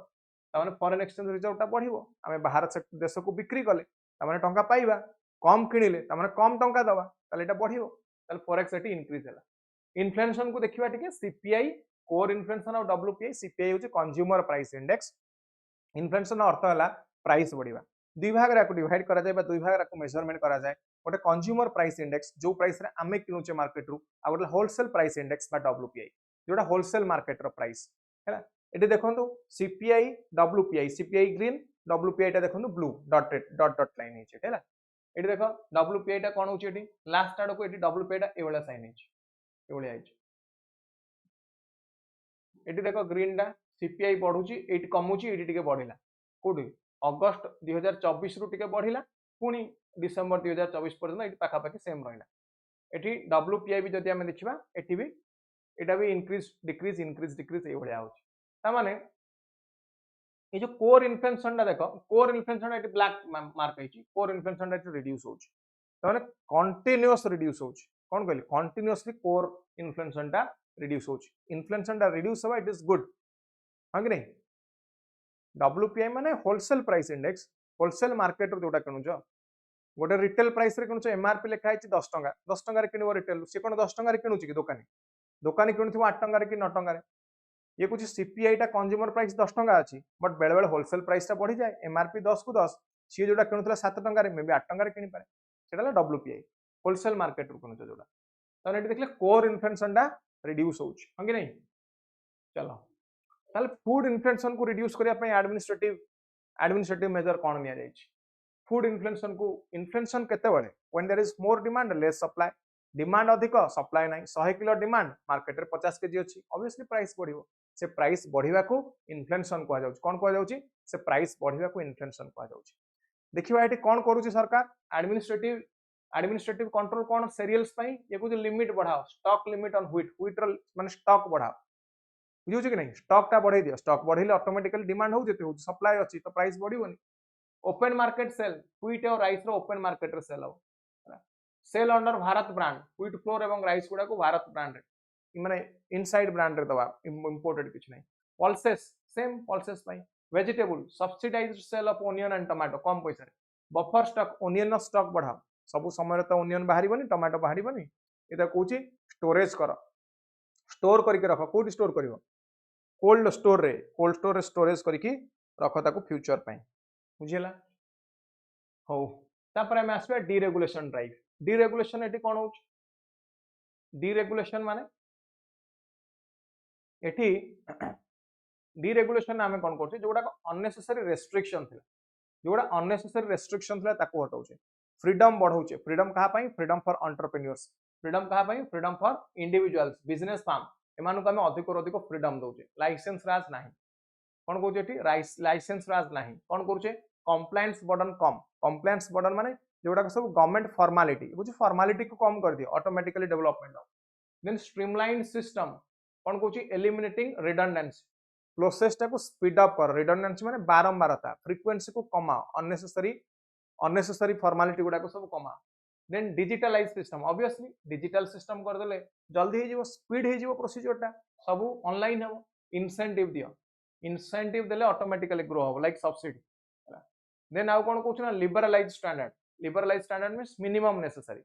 ताने फॉरेन एक्सचेंज रिजर्व टा बढ़िबो। आमे बाहर देश को बिक्री कले ताने टंका पाइबा, कम किनिले ताने कम टंका दबा, ताले एटा बढ़िबो, ताले फॉरेक्स एटी इंक्रीज होला। इन्फ्लेशन को देखिबा टिके सीपीआई, कोर इन्फ्लेशन और डब्ल्यूपीआई। सीपीआई होची कंज्यूमर प्राइस इंडेक्स, इन्फ्लेशन अर्थ होला प्राइस बढ़िबा। दुई भाग रा को डिवाइड करा जाय बा दुई भाग रा को मेजरमेंट करा जाय। गोटे कंज्यूमर प्राइस इंडेक्स जो प्राइस रे आमे किनुचे मार्केट रु, आ गोटे होलसेल प्राइस इंडेक्स बा डब्ल्यूपीआई जोटा होलसेल मार्केट रो प्राइस हैला। एटी देखंतु CPI WPI, CPI green, WPI टा देखंतु ब्लू डॉट लाइन हिचे हैला। एटी देखो डब्ल्यूपीआई टा कोन होची, एटी लास्ट आड को एटी डब्ल्यूपीआई टा एवला साइन हिचे, एवला हिचे। एटी देखो ग्रीन टा सीपीआई बढ़ुची, एटी कमुची, एटी टिके बढ़िला कोडी अगस्त 2024 रु टिके बढ़िला, पुनी डिसेंबर 2024 पर्यंत एटी पाखा पाखी सेम रहिला। एटी डब्ल्यूपीआई भी जदि हमें देखिबा एटी भी एटा भी इंक्रीज डिक्रीज ए भलिया होची। ता माने ये जो कोर इन्फ्लेशन टा देखो, कोर इन्फ्लेशन एटी ब्लैक मार्क हिची, कोर इन्फ्लेशन एटी रिड्यूस होची, ता माने कंटीन्यूअस रिड्यूस होची। कोन कहली? कंटीन्यूअसली कोर इन्फ्लेशन टा रिड्यूस होची। इन्फ्लेशन टा रिड्यूस होबा इट इज गुड हां कि नहीं? डब्ल्यूपीआई माने wholesale price index, wholesale market रो जोटा किनुछ, गोटे रिटेल प्राइस रे किनुछ, एमआरपी लिखा हिची 10 टंका, 10 टंका रे किनिबो रिटेल, से कोन 10 टंका रे किनुची कि दुकानी? दुकानी किनुथिबो 8 टंका रे कि 9 टंका रे। ये कुछ सीपीआई टा कंज्यूमर प्राइस 10 टंका अछि, बट बेले बेले होलसेल प्राइस टा बढ़ी जाए, एमआरपी 10 को 10, सी जोटा किनुथला 7 टंका रे मे बी 8 टंका रे किनि पारे, सेटा डब्ल्यूपीआई होलसेल मार्केट रो किनुछ जोटा। त एटी देखले कोर इन्फ्लेशन टा रिड्यूस होउछ हां कि नहीं? चलो ताले फूड इन्फ्लेशन को रिड्यूस करिया पय एडमिनिस्ट्रेटिव मेजर कोन निया जायछि? फूड इन्फ्लेशन केते बळे? When there is more demand less supply. Demand अधिक सप्लाई नाही, 100 किलो डिमांड मार्केट रे 50 केजी अछि, ऑब्वियसली प्राइस बढ़िबो। से प्राइस बढ़िबा को इन्फ्लेशन कहआ जाउछि। कोन कहआ जाउछि? से प्राइस बढ़िबा को इन्फ्लेशन कहआ जाउछि। देखिबा एटी कोन करूछि सरकार? एडमिनिस्ट्रेटिव कंट्रोल कोन? सीरियल्स पई ये कुछ लिमिट बढ़ाओ, स्टॉक लिमिट ऑन व्हीट रो माने स्टॉक बढ़ाओ, बुझुछि कि नहीं? स्टॉक टा बढ़ाई दियो, स्टॉक बढ़िले ऑटोमेटिकली डिमांड हो जेते हो, सप्लाई अछि तो प्राइस बढ़िबोनी। ओपन मार्केट सेल, व्हीट और राइस रो ओपन मार्केट रे सेल हो, sale under Bharat brand, wheat flour एवं राइस गुडा को भारत ब्रांड रे माने इनसाइड ब्रांड रे दबा, इंपोर्टेड किछ नहीं। पल्सेस सेम, पल्सेस पई। Vegetable subsidised sale of onion and tomato कम पैसा रे। बफर स्टॉक, ओनियन स्टॉक बढ़ाओ, सब समय तो ओनियन बाहरिबोनी, टमाटो बाहरिबोनी, एटा कहूची स्टोरेज करो, स्टोर करके रखो। कोडी स्टोर करिवो? कोल्ड स्टोर रे स्टोरेज करके रखो ताको फ्यूचर पई, बुझिला? हो तापर हम आसबा डीरेगुलेशन ड्राइव। डीरेगुलेशन एटी कोन होउछ? डीरेगुलेशन माने एटी डीरेगुलेशन आमे कोन करछी? जोडा अननेसेसरी रेस्ट्रिक्शन थिला, जोडा अननेसेसरी रेस्ट्रिक्शन थिला ताको हटाउछे, फ्रीडम बढ़ाउछे। फ्रीडम कहा पई? Freedom for entrepreneurs. फ्रीडम कहा पई? Freedom for individuals, business firm, एमानु को आमे अधिक अधिक फ्रीडम दउछे। लाइसेंस राज नाही, कोन कहउछे एटी? लाइसेंस राज नाही। कोन करूछे? कंप्लायंस बर्डन कम। कंप्लायंस बर्डन माने जोडा सब गवर्नमेंट फॉर्मालिटी, बुझी फॉर्मालिटी को कम कर दियो, ऑटोमेटिकली डेवलपमेंट हो। देन स्ट्रीमलाइन सिस्टम, कोन कहउछी? एलिमिनेटिंग रिडंडेंसी, प्रोसेस टा को स्पीड अप कर। रिडंडेंसी माने बारंबारता, फ्रीक्वेंसी को कमाओ, अननेसेसरी फॉर्मालिटी गुडा को सब कमाओ। Then digitalise system, obviously digital system कर देले जल्दी हे जीवो, स्पीड हे जीवो, प्रोसीजर टा सब ऑनलाइन हेबो, इंसेंटिव दियो इंसेंटिव देले ऑटोमेटिकली ग्रो हो लाइक सब्सिडी देन आउ कोन कहउछ ना liberalise standard means minimum necessary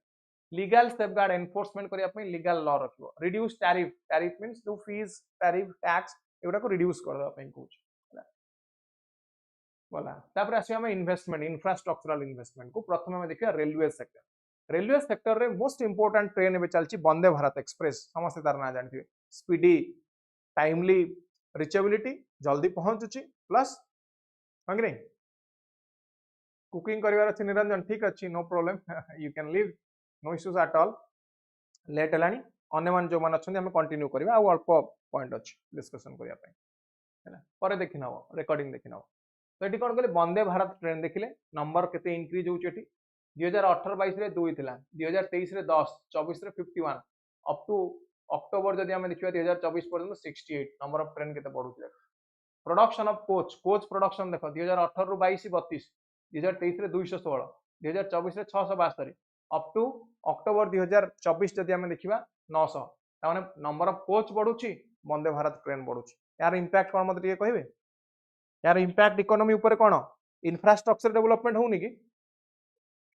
legal safeguard enforcement करिया पई लीगल लॉ रखियो रिड्यूस टैरिफ मींस जो फीस टैरिफ टैक्स एगुडा को रिड्यूस कर दवा पई कहउछ बोला तापर आसी हम इन्वेस्टमेंट इंफ्रास्ट्रक्चरल इन्वेस्टमेंट को प्रथम हम देखिया रेलवे सेक्टर रे मोस्ट इंपोर्टेंट ट्रेन एबे चलची वंदे भारत एक्सप्रेस समस्त तार ना जानथिबे स्पीडी टाइमली रिचेबिलिटी जल्दी पहुंचुची प्लस हां कि नहीं कुकिंग करिवार अछि निरंजन ठीक अछि no problem you can leave no issues at all late हलानी अन्य मान जो मान अछन हम कंटिन्यू करबा आ अल्प पॉइंट अछि डिस्कशन करिया पई हैला परे देखिनबो रिकॉर्डिंग देखिनबो तो ये कौन कहले वंदे भारत ट्रेन देखिले नंबर केते इंक्रीज होउछ एठी 2018-22 रे 2 थिला 2023 रे 10 24 रे 51 अप टू अक्टोबर जदि हम देखिबा 2024 पर्यंत 68 नंबर ऑफ ट्रेन केते बढ़ुछ देख प्रोडक्शन ऑफ कोच प्रोडक्शन देखो 2018 रु 22 32 2023 रे 216 2024 रे 672 अप टू अक्टोबर 2024 जदि हम देखिबा 900 ता माने नंबर ऑफ कोच बढ़ुची वंदे भारत ट्रेन बढ़ुची यार इंपैक्ट कोन मत ये कहबे यार इंपैक्ट इकोनॉमी ऊपर कौन इंफ्रास्ट्रक्चर डेवलपमेंट होनी कि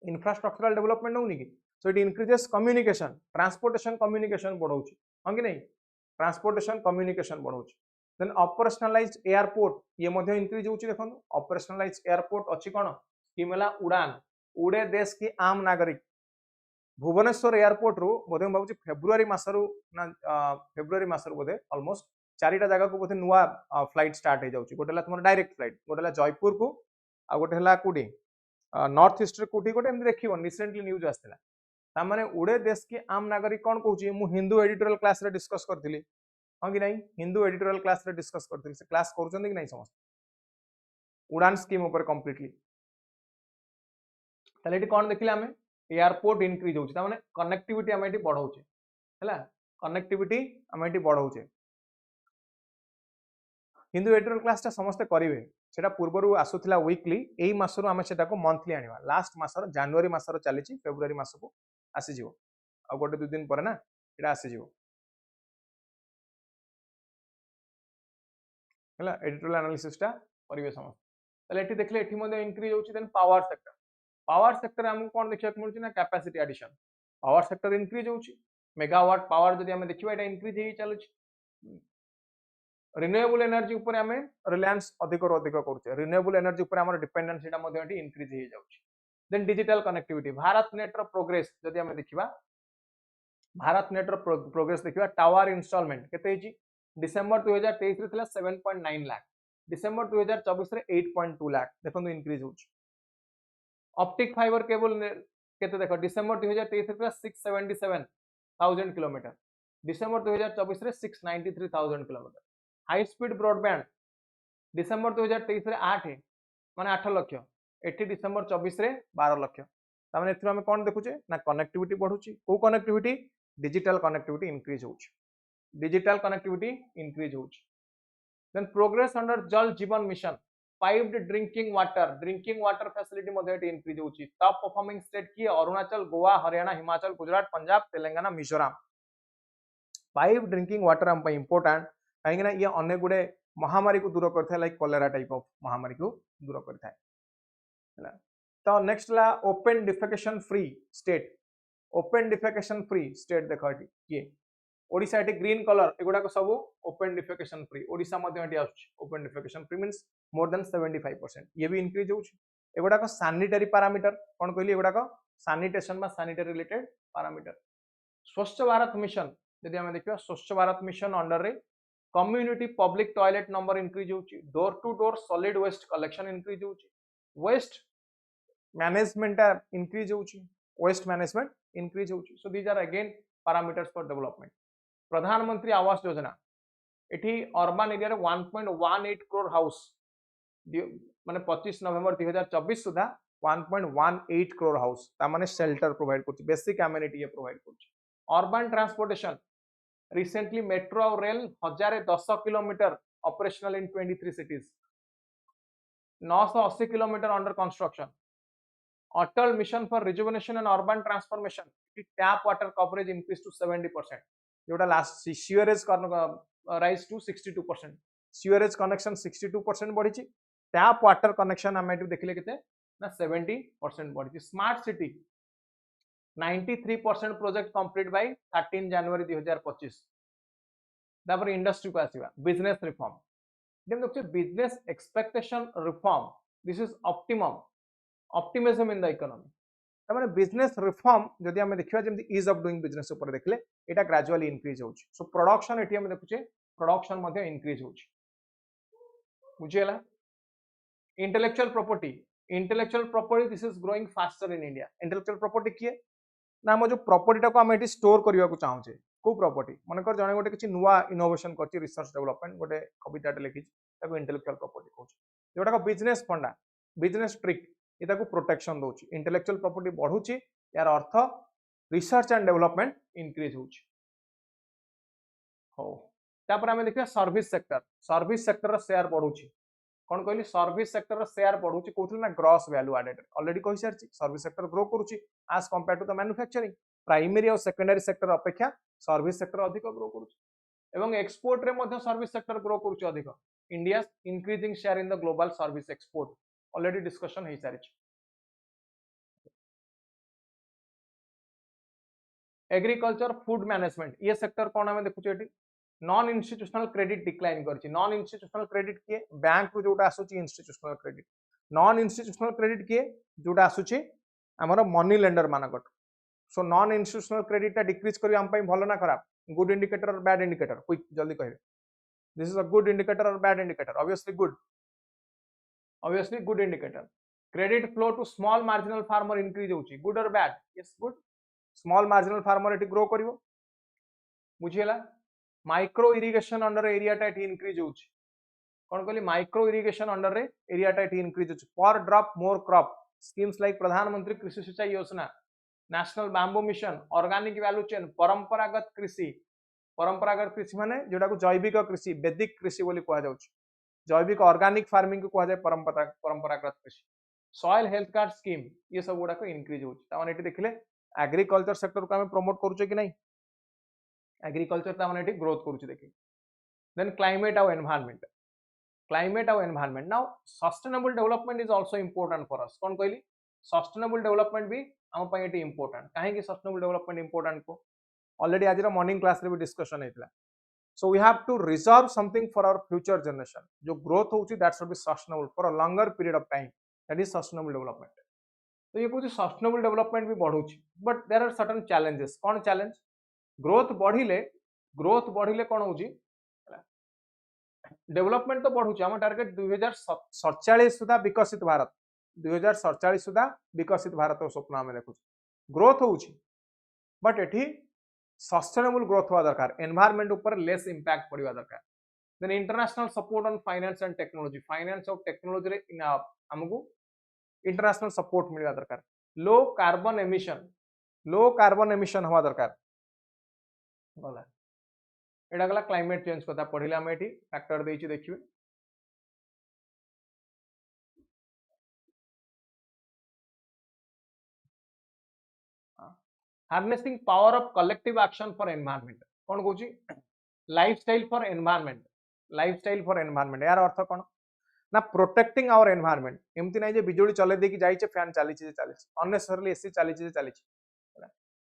इंफ्रास्ट्रक्चरल डेवलपमेंट होनी कि so it increases communication transportation communication बढ़ाउची हां कि नहीं ट्रांसपोर्टेशन कम्युनिकेशन बढ़ाउची देन ऑपरेशनलाइज्ड एयरपोर्ट ये मध्ये इंक्रीज होउची देखो ऑपरेशनलाइज्ड एयरपोर्ट अछि कोन स्कीम हला उड़ान उड़े देश की आम नागरिक भुवनेश्वर एयरपोर्ट रु बोधे भाबुची फेब्रुआरी मासरु ना फेब्रुआरी मासरु बोधे ऑलमोस्ट चारिटा जगह को बोधे नुआ फ्लाइट स्टार्ट हो जाउची गोटेला तुमर डायरेक्ट फ्लाइट गोटेला जयपुर को आ गोटेला कुडी नॉर्थ ईस्ट रे कुडी गोटे एमि देखिबो रिसेंटली न्यूज आस्थिला ता माने उड़े देश की आम नागरिक कोन कहउची मु हिंदू एडिटोरियल क्लास रे डिस्कस करथिली हां कि नहीं हिंदू एडिटोरियल क्लास रे डिस्कस करथिली से क्लास करूछन कि नहीं समस्त उड़ान स्कीम ऊपर कंप्लीटली ताले एटी कोन देखिले हमें एयरपोर्ट इंक्रीज होउची ता माने कनेक्टिविटी हम एटी बढ़ाउचे हैला कनेक्टिविटी हम एटी बढ़ाउचे हिंदू एडिटोरियल क्लास ता समस्त करिवे सेटा पूर्वरु आसुथिला वीकली एई मासरु आमे सेटा को मंथली आनिबा लास्ट मासर जनवरी मासर चलीची फेब्रुआरी मास को आसी जिवो आ गोटे दु दिन पर ना एटा आसी जिवो हैला एडिटोरियल एनालिसिस ता करिवे समस्त तले एठी देखले एठी मध्ये इंक्रीज होउची देन पावर सेक्टर हमको कोन देखिया मिलुची ना capacity addition power sector increase होउची मेगावाट पावर जदि हमें देखिबा एटा इंक्रीज हेई चलुची रिन्यूएबल एनर्जी ऊपर हमें रिलायंस अधिक और अधिक करछे रिन्यूएबल एनर्जी ऊपर हमर डिपेंडेंस एटा मध्ये एटी इंक्रीज हेई जाउची then digital connectivity Bharat net रो प्रोग्रेस जदि हमें देखिबा भारत नेट रो प्रोग्रेस देखिबा टावर इंस्टॉलमेंट केते हेची डिसेंबर 2023 रे थिला 7.9 लाख डिसेंबर 2024 रे 8.2 लाख देखो इंक्रीज होउची ऑप्टिक फाइबर केबल केते देखो डिसेंबर 2023 रे 677,000 किलोमीटर डिसेंबर 2024 रे 693,000 kilometre high speed broadband December 2023 रे 8 माने 8 लाख एठी डिसेंबर 24 रे 12 लाख ता माने एथि हम कोन देखुचे ना कनेक्टिविटी बढ़ुची को कनेक्टिविटी डिजिटल कनेक्टिविटी इंक्रीज होउची डिजिटल कनेक्टिविटी इंक्रीज होउची देन प्रोग्रेस अंडर जल जीवन mission piped drinking water facility मध्ये इंक्रीज होउची टॉप परफॉर्मिंग स्टेट की Arunachal Goa Haryana Himachal Gujarat Punjab Telangana Mizoram pipe drinking water हम इंपोर्टेंट कहीं ना ये अनेक गुड़े महामारी को दूर करता है लाइक कॉलेरा टाइप ऑफ महामारी को दूर करता है तो नेक्स्ट ला ओपन डिफेकेशन फ्री स्टेट देखो ये ओडिशा एटी ग्रीन कलर एगुडा को सब ओपन डिफेकेशन फ्री ओडिशा मध्ये एटी आछी open defecation free means more than 75% ये भी इंक्रीज होउची एगुडा को सैनिटरी पैरामीटर कोन कहली एगुडा को सैनिटेशन बा सैनिटरी रिलेटेड पैरामीटर स्वच्छ भारत मिशन यदि हम देखिबा स्वच्छ भारत मिशन अंडर रे community public toilet number increase होउची door to door solid waste collection increase होउची वेस्ट मैनेजमेंट इंक्रीज होउची वेस्ट मैनेजमेंट इंक्रीज होउची so these are again parameters for development Pradhan Mantri Awas योजना एठी अर्बन एरिया रे 1.18 करोड़ हाउस माने 25 नवंबर 2024 सुधा 1.18 करोड़ हाउस ता माने शेल्टर प्रोवाइड करची बेसिक एमिनिटी ये प्रोवाइड करची अर्बन ट्रांसपोर्टेशन रिसेंटली मेट्रो और rail 1010 kilometre operational in 23 cities 980 kilometre under construction Atal mission for rejuvenation and urban transformation tap water coverage increase to 70% जोटा last sewerage rise to 62%, sewerage connection 62% बढ़ी, tap water connection आम देखिले केते ना 70% बढ़ी। Smart city 93% project complete bye 13 जनवरी 2025। तापर industry को आसीबा business reform, देखो business expectation reform, this is optimism in the economy. तापर बिजनेस रिफॉर्म जदि हम देखिबा जेमति ईज ऑफ डूइंग बिजनेस ऊपर देखले एटा ग्रेजुअली इंक्रीज होउची। सो प्रोडक्शन एटी हम देखुचे प्रोडक्शन मध्ये इंक्रीज होउची, बुझियला। Intellectual property this is growing faster in India. Intellectual property किए ना हम जो प्रॉपर्टी को हम स्टोर करने को चाहूचे, को प्रॉपर्टी मनकर जने गोटे किसी नुआ इनोवेशन करछि, रिसर्च डेवलपमेंट गोटे कविताटे लिखि ताको इंटेलेक्चुअल प्रॉपर्टी कहूछ, जोटा को बिजनेस फंडा बिजनेस ट्रिक ये ताको प्रोटेक्शन दोछि। इंटेलेक्चुअल प्रॉपर्टी बढ़ुछि यार अर्थ रिसर्च एंड डेवलपमेंट इंक्रीज होछि। हो तापर हम देखिया सर्विस सेक्टर रो शेयर बढ़ुछि। कौन कहली सर्विस सेक्टर शेयर बढ़ुची कहते ना ग्रॉस वैल्यू एडेड, ऑलरेडी कहि सारछि सर्विस सेक्टर ग्रो करूची as compare to the manufacturing. Primary और सेकेंडरी सेक्टर अपेक्षा सर्विस सेक्टर अधिक ग्रो करूची एवं एक्सपोर्ट रे मध्य सर्विस सेक्टर ग्रो करूची अधिक। India increasing share in the global service export, already discussion हे सारछि। एग्रीकल्चर फूड मैनेजमेंट ये सेक्टर कौन आम देखुचे एटी नॉन इंस्टीट्यूशनल क्रेडिट डिक्लाइन करछि। नॉन इंस्टीट्यूशनल क्रेडिट किए बैंक को जोटा आसुची institutional credit, non institutional credit किए जोटा आसुची हमर मनी लेंडर मानकट। So non institutional credit decrease करी हम पई भलो ना खराब, गुड इंडिकेटर और बैड इंडिकेटर, क्विक जल्दी कहबे this is a good indicator और bad indicator. Obviously good indicator. Credit flow to small marginal farmer increase होची, गुड और bad? Yes good. Small marginal farmer एटी ग्रो करिवो, बुझियला। माइक्रो इरिगेशन अंडर एरियाटा एटी इंक्रीज होची, कौन कहली माइक्रो इरिगेशन अंडर रे एरियाटा एटी इंक्रीज होची। पर drop more crop schemes like प्रधानमंत्री कृषि सिंचाई योजना, national bamboo mission, organic value chain, परंपरागत कृषि माने जोटा को जैविक कृषि वैदिक कृषि बोली कहा जाउची, जैविक ऑर्गेनिक फार्मिंग को कहा जाय परंपरागत कृषि। सॉइल हेल्थ कार्ड स्कीम ये सब गुडा को इंक्रीज होची। ताମାନେ एटी देखिले एग्रीकल्चर सेक्टर को हम प्रमोट करूचे कि नहीं, एग्रीकल्चर ताମାନେ एटी ग्रोथ करूचे देखि। देन क्लाइमेट और environment, now sustainable development is also important for us. कौन कहली सस्टेनेबल डेवलपमेंट भी हम पई एटी इंपोर्टेंट। काहे कि सस्टेनेबल डेवलपमेंट इंपोर्टेंट को ऑलरेडी आज मॉर्निंग क्लास रे भी डिस्कशन हेतला। So we have to reserve something for our future generation. जो ग्रोथ होची that should be sustainable for a longer period of time, that is sustainable development. तो ये कुछ सस्टेनेबल डेवलपमेंट भी बढ़ुची, but there are certain challenges. कौन challenge? Growth बढ़िले कौन होची डेवलपमेंट तो बढ़ुची। हम टार्गेट 2047 सुधा विकसित भारत, 2047 सुधा विकसित भारत स्वप्न आम देखु। ग्रोथ होची बट एठी सस्टेनेबल ग्रोथ हुआ दरकार, एनवायरनमेंट ऊपर लेस इंपैक्ट पड़िवा दरकार। Then international support on finance and technology, finance और टेक्नोलॉजी रे हमकु इंटरनेशनल सपोर्ट मिलवा दरकार। लो कार्बन एमिशन हुआ दरकार। गला एटा गला क्लाइमेट चेंज कथा पढ़िले हम एठी फैक्टर देछि देखिबे। Harnessing power of collective action for environment, कौन कहूची लाइफस्टाइल फॉर एनवायरनमेंट। यार अर्थ कौन ना प्रोटेक्टिंग आवर एनवायरनमेंट। एमती नहीं जे बिजुली चले देकी जाइछे फैन चलीछे अननेसेसरली एसी चलीछे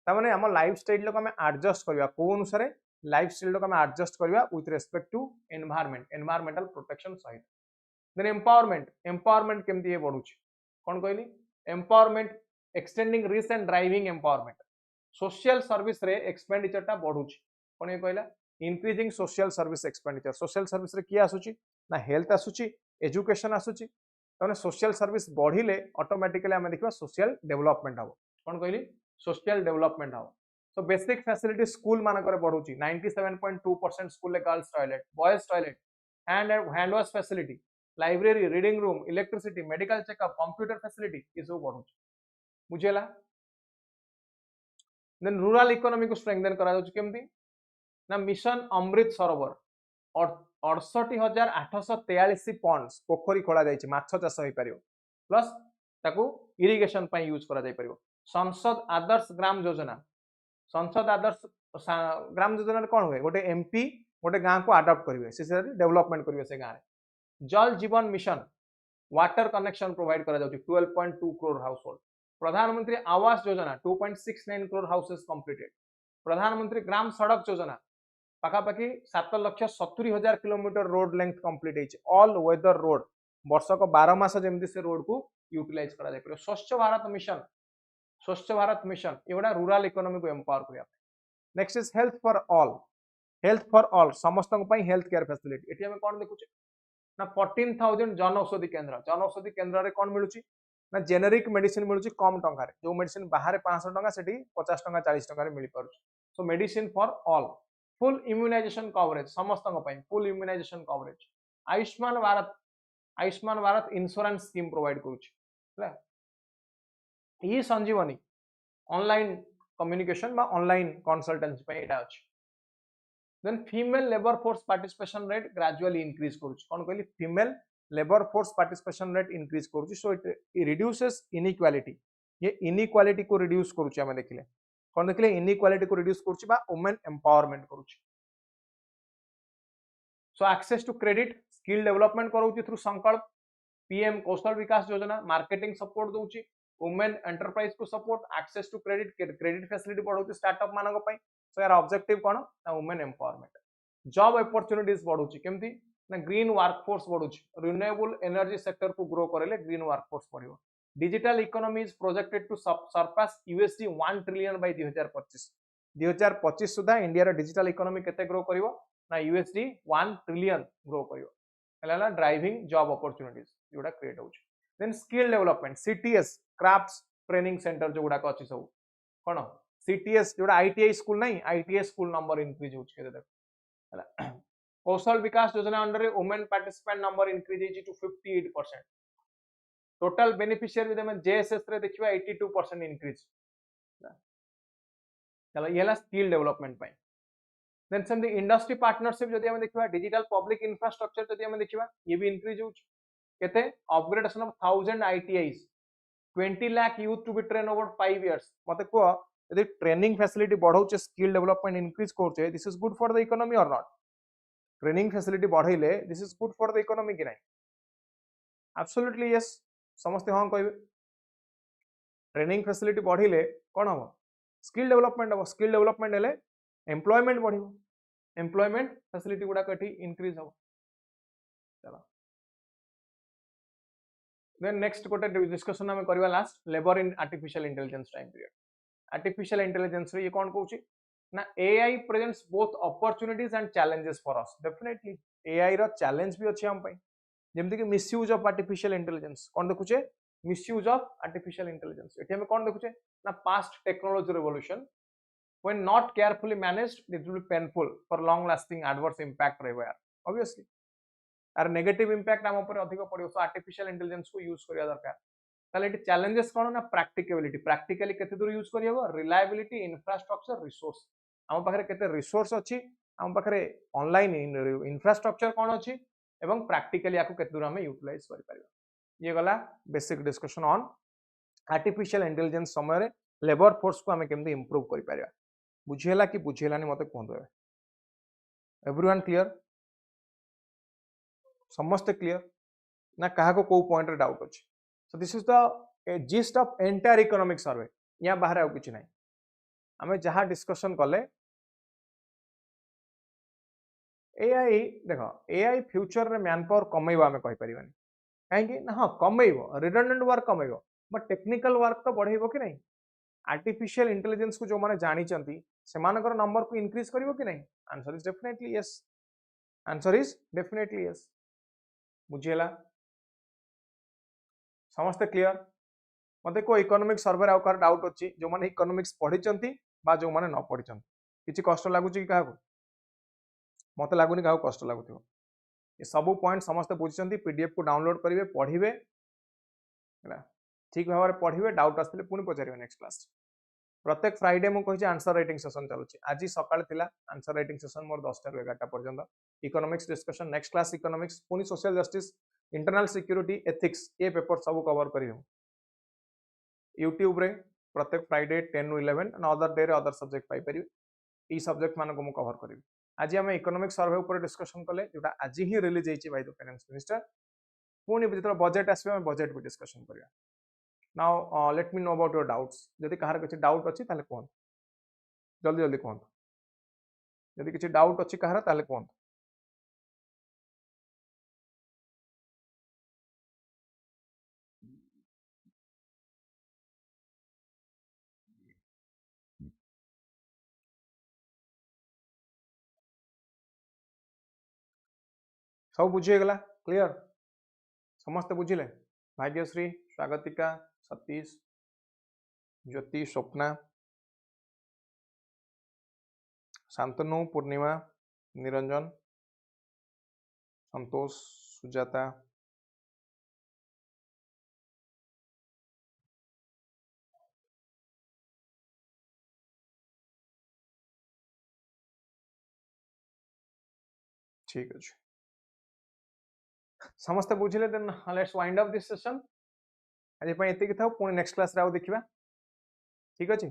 तामाने हम लाइफस्टाइल को हम एडजस्ट करबा को अनुसार लाइफस्टाइल को हम एडजस्ट करबा with respect to environmental protection सहित। देन एम्पावरमेंट केमती बढ़ुची, कौन कहली empowerment extending reach and driving empowerment. Social service रे एक्सपेंडिचर टा बढ़ुची, कौन ये कहला increasing social service expenditure. Social service रे किया आसुची ना हेल्थ आसुची, एजुकेशन आसुची, ताने सोशल सर्विस बढ़िले ऑटोमेटिकली हम देखिबा सोशल डेवलपमेंट हबो। कौन कहली सोशल डेवलपमेंट हबो। सो बेसिक फैसिलिटी स्कूल मानकर बढ़ुची, 97.2% स्कूल ले girls toilet, boys toilet, hand wash facility, library, reading room, electricity, medical checkup, computer facility ये सब बढ़ुची, बुझेला। देन रूरल इकोनॉमी को स्ट्रेंथन करा जाउची केमती ना मिशन अमृत सरोवर 68,843 पॉन्ड्स पोखरी खोला जाइछि, माछ चाष होई परियो प्लस ताकू इरिगेशन पई यूज करा जाई परियो। संसद आदर्श ग्राम योजना रे कोन हुए गोटे एमपी गोटे गाँ को आडप्ट करेंगे से डेवलपमेंट करेंगे से गाँव में। जल जीवन मिशन वाटर कनेक्शन प्रोवाइड करा जाउछि 12.2 करोड़ हाउस होल्ड। प्रधानमंत्री आवास योजना 2.69 करोड़ हाउसेस कंप्लीटेड। प्रधानमंत्री ग्राम सड़क योजना पाखापाखि 7,70,000 किलोमीटर रोड लेंथ कंप्लीट है। ऑल वेदर रोड वर्षक 12 मास जमी से रोड को यूटिलाइज करा जाय। स्वच्छ भारत मिशन एगुड़ा रूरल इकोनॉमी को एम्पावर करिया। Next is health for all. Health for all समस्त हेल्थ केयर फैसिलिटी। एटी हम कौन देखुचे ना 14,000 जन औषधि केन्द्र रे कौन मिलुची ना जेनेरिक मेडिसिन मिलुची कम टंका रे। जो मेडिसिन बाहर 500 टंका सेठी 50 टंका 40 टंका रे मिल पारुची। So medicine for all. Full immunisation coverage समस्त full immunisation coverage. Ayushman Bharat insurance scheme provide करुची। ई संजीवनी ऑनलाइन कम्युनिकेशन बा ऑनलाइन कंसल्टेंसी पे एटा अछि। Then female labour force participation rate gradually increase करुची। कोन कहली female labour force participation rate increase करुची। So it reduces inequality. ये इनइक्वालिटी को रिड्यूस करुची। हम देखिले कोन देखिले इनइक्वालिटी को रिड्यूस करुची बा वुमेन एम्पावरमेंट करुची। So access to credit skill development करूची through Sankalp. PM Kaushal Vikas Yojana marketing support दूची। वुमेन एंटरप्राइज को support access to credit facility बढ़ाउची स्टार्टअप मानक पई। सो यार ऑब्जेक्टिव कोन ना वुमेन एम्पावरमेंट। जॉब अपॉर्चुनिटीज बढ़ुची केमती ना ग्रीन वर्कफोर्स बढ़ुची। रिन्यूएबल एनर्जी सेक्टर को ग्रो करेले ग्रीन वर्कफोर्स बढ़िबो। Digital economy is projected to surpass $1 trillion by 2025 सुधा इंडिया रो डिजिटल इकोनॉमी केते ग्रो करिवो ना $1 ट्रिलियन ग्रो करिवो। हला ड्राइविंग जॉब अपॉर्चुनिटीज जोडा क्रिएट होउची। Then skill development CTS crafts training centre जो गुडा अछि सब कोन सीटीएस जोडा आईटीआई स्कूल नहीं आईटीआई स्कूल नंबर इंक्रीज होउची केते देख हला। Kaushal Vikas Yojana under women participant number increase होइची टू 58%। टोटल बेनिफिशियरी जदि हम जेएसएस रे देखिबा 82% इंक्रीज। चलो ये हला स्किल डेवलपमेंट पई। देन सेम इंडस्ट्री पार्टनरशिप जदि हम देखिबा डिजिटल पब्लिक इंफ्रास्ट्रक्चर जदि हम देखिबा ये भी इंक्रीज होउची केते upgradation of 1000 ITIs 20 lakh youth to be train over 5 years. मते को यदि ट्रेनिंग फैसिलिटी बढ़ाउचे स्किल डेवलपमेंट इंक्रीज करछे this is good for the economy और नॉट। ट्रेनिंग फैसिलिटी बढ़ाइले this is good for the economy कि नहीं एब्सोल्युटली यस समस्त हां कहबे। ट्रेनिंग फैसिलिटी बढ़िले कोन हो स्किल डेवलपमेंट हो। स्किल डेवलपमेंट हेले एम्प्लॉयमेंट बढ़िबो। एम्प्लॉयमेंट फैसिलिटी गुडा कठी इंक्रीज हो। चलो देन नेक्स्ट गोटे डिस्कशन हम करबा last labour in artificial intelligence time period. Artificial intelligence रे ये कोन कहउची ना AI presents both opportunities and challenges for us. Definitely AI रो चैलेंज भी अछि हम पई जेमति कि मिसयूज ऑफ आर्टिफिशियल इंटेलिजेंस कोन देखुचे मिसयूज ऑफ आर्टिफिशियल इंटेलिजेंस। एठी हम कोन देखुचे ना past technology revolution when not carefully managed it will be painful for long lasting adverse impact रहबो यार obviously आर नेगेटिव इंपैक्ट हम ऊपर अधिक पड़ियो। सो आर्टिफिशियल इंटेलिजेंस को यूज करिया दरकार। ताले एटी चैलेंजेस कोन ना प्रैक्टिकबिलिटी प्रैक्टिकली केते दूर यूज करियबो रिलायबिलिटी इंफ्रास्ट्रक्चर रिसोर्स हम पाखरे केते रिसोर्स अछि हम पाखरे ऑनलाइन इंफ्रास्ट्रक्चर कोन अछि एवं प्रैक्टिकली याको केते दूर हम यूटिलाइज करि परिबा। ये गला basic discussion on artificial intelligence समय रे लेबर फोर्स को हम केमते इंप्रूव करि परिबा। बुझेला कि बुझेलानी मते कहंदो। एवरीवन क्लियर समस्त क्लियर ना कहा को पॉइंट रे डाउट अछि। So this is the gist of entire economic survey. या बाहर आउ किछि नै हमें जहां डिस्कशन कले एआई देखो एआई फ्यूचर रे मैन पावर कमेइबा हमें कहि परिबानी काहे कि ना हां कमेइबो रिडंडेंट वर्क कमेइबो बट टेक्निकल वर्क तो बढ़ेइबो कि नहीं। आर्टिफिशियल इंटेलिजेंस को जो माने जानी चंती सेमानकर नंबर को इंक्रीज करिवो कि नहीं। Answer is definitely yes. Answer is definitely yes. बुझेला समस्त क्लियर। मते को इकोनॉमिक सर्वे रे आउकार डाउट अछि जो माने इकोनॉमिक्स पढि चंती बा जो माने न पढि चंती किछि कष्ट लागु कि काहा को मते लागुनी काहा कष्ट लागुथिबो। ये सब पॉइंट समस्त बुझि चंती पीडीएफ को डाउनलोड करिवे पढिवे हैला ठीक भाव पढ़े डाउट आसले पुणी पचारे नेक्स्ट क्लास। प्रत्येक फ्राइडे मु कहि आंसर राइटिंग सेशन चलुछि। आज सकाळ थिला आंसर राइटिंग सेशन मोर 10 टा 11 टा पर्यंत economics discussion next class economics पुणी social justice internal security ethics ए पेपर सब कवर करियो यूट्यूब रे प्रत्येक Friday 10 to 11 and other day रे अदर सब्जेक्ट पाई परिवे ई सब्जेक्ट मान को मु कवर करिवे। आज आम इकोनॉमिक सर्वे ऊपर डिस्कशन कले जोटा आज ही रिलीज होती बाय द फाइनेंस मिनिस्टर पुणी जो बजेट आस बजेट भी डिस्कशन करिया now let me know about your doubts जदि कहार किसी डाउट अच्छी ताले कहूँ जल्दी जल्दी कहूँ जदि किसी डाउट अच्छी कहार ताले कहूँ सब बुझीगला क्लियर समस्ते बुझिले भाग्यश्री स्वागतिका सतीश ज्योति स्वप्ना शांतनु पूर्णिमा निरंजन संतोष सुजाता ठीक अच्छे समस्ते बुझिले then let's wind up this session आज पे एतिक था पुणी नेक्स्ट क्लास रे आउ देखिबा ठीक अछि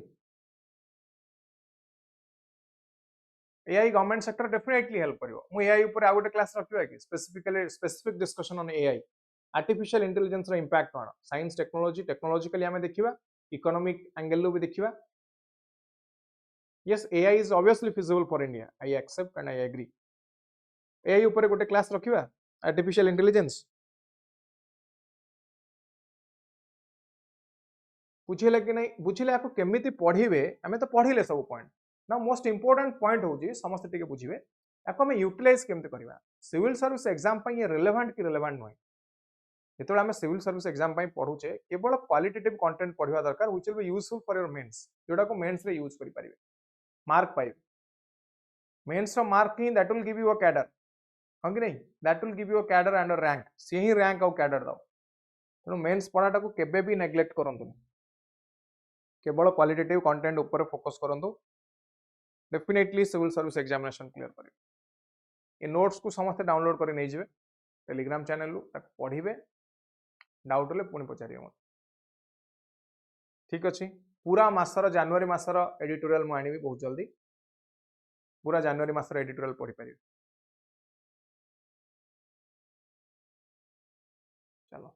AI government sector definitely help करिवो मु एआई ऊपर आ गोटे क्लास रखिबा कि specific discussion on AI artificial intelligence रो इंपैक्ट कोन साइंस टेक्नोलॉजी टेक्नोलॉजिकली हमें देखिबा इकोनॉमिक एंगल लो भी देखिबा yes AI is obviously feasible for India I accept and I agree AI ऊपर गोटे क्लास रखिबा आर्टिफिशियल इंटेलिजेंस बुझिले कि नहीं बुझिले आपको केमिति पढ़िबे हमें तो पढ़िले सब पॉइंट ना मोस्ट इंपोर्टेंट पॉइंट होची समस्त टिके बुझिबे आपको हमें यूटिलाइज केमते करबा सिविल सर्विस एग्जाम पई ये रिलेवेंट कि रिलेवेंट नय जेतोळे हमें सिविल सर्विस एग्जाम पई पढुचे केवल क्वालिटेटिव कंटेंट पढिबा दरकार which will be useful for your mains जोडा को मेंस रे यूज करि परिबे मार्क पाइबे मेंस रो मार्क ही that will give you a cadre हां कि नहीं that will give you a cadre and a rank से ही रैंक और कैडर दाओ तेणु मेंस पढ़ाटा को केबे भी नेग्लेक्ट करंतु केवल क्वालिटेटिव कंटेंट ऊपर फोकस करंतु definitely civil service examination clear करेंगे ये नोट्स को समस्त डाउनलोड कर नहीं जाए टेलीग्राम चैनल पढ़े डाउट हेल्ले पुणी पचारे मत ठीक अच्छे पूरा मासर जनवरी मासर एडिटोरियल मुझे आनी बहुत जल्दी पूरा जनवरी मासर एडिटोरियल पढ़ी पारे चलो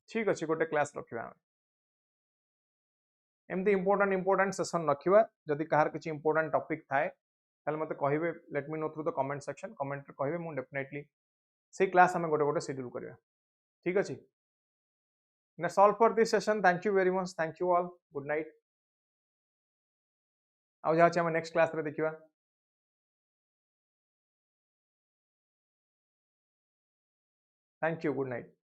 ठीक अच्छे गोटे क्लास रखा एमती इंपोर्टेंट सेशन रखा जदि कहार किसी इंपोर्टेंट टॉपिक थाए ताले मते कहिबे let me know through the comment section comment रे कहिबे मु डेफिनेटली से क्लास हमें गोटे गोटे शेड्यूल करबा ठीक अछि that's all for this session thank you very much thank you all good night आउ जा हम नेक्स्ट क्लास रे देखिबा thank you good night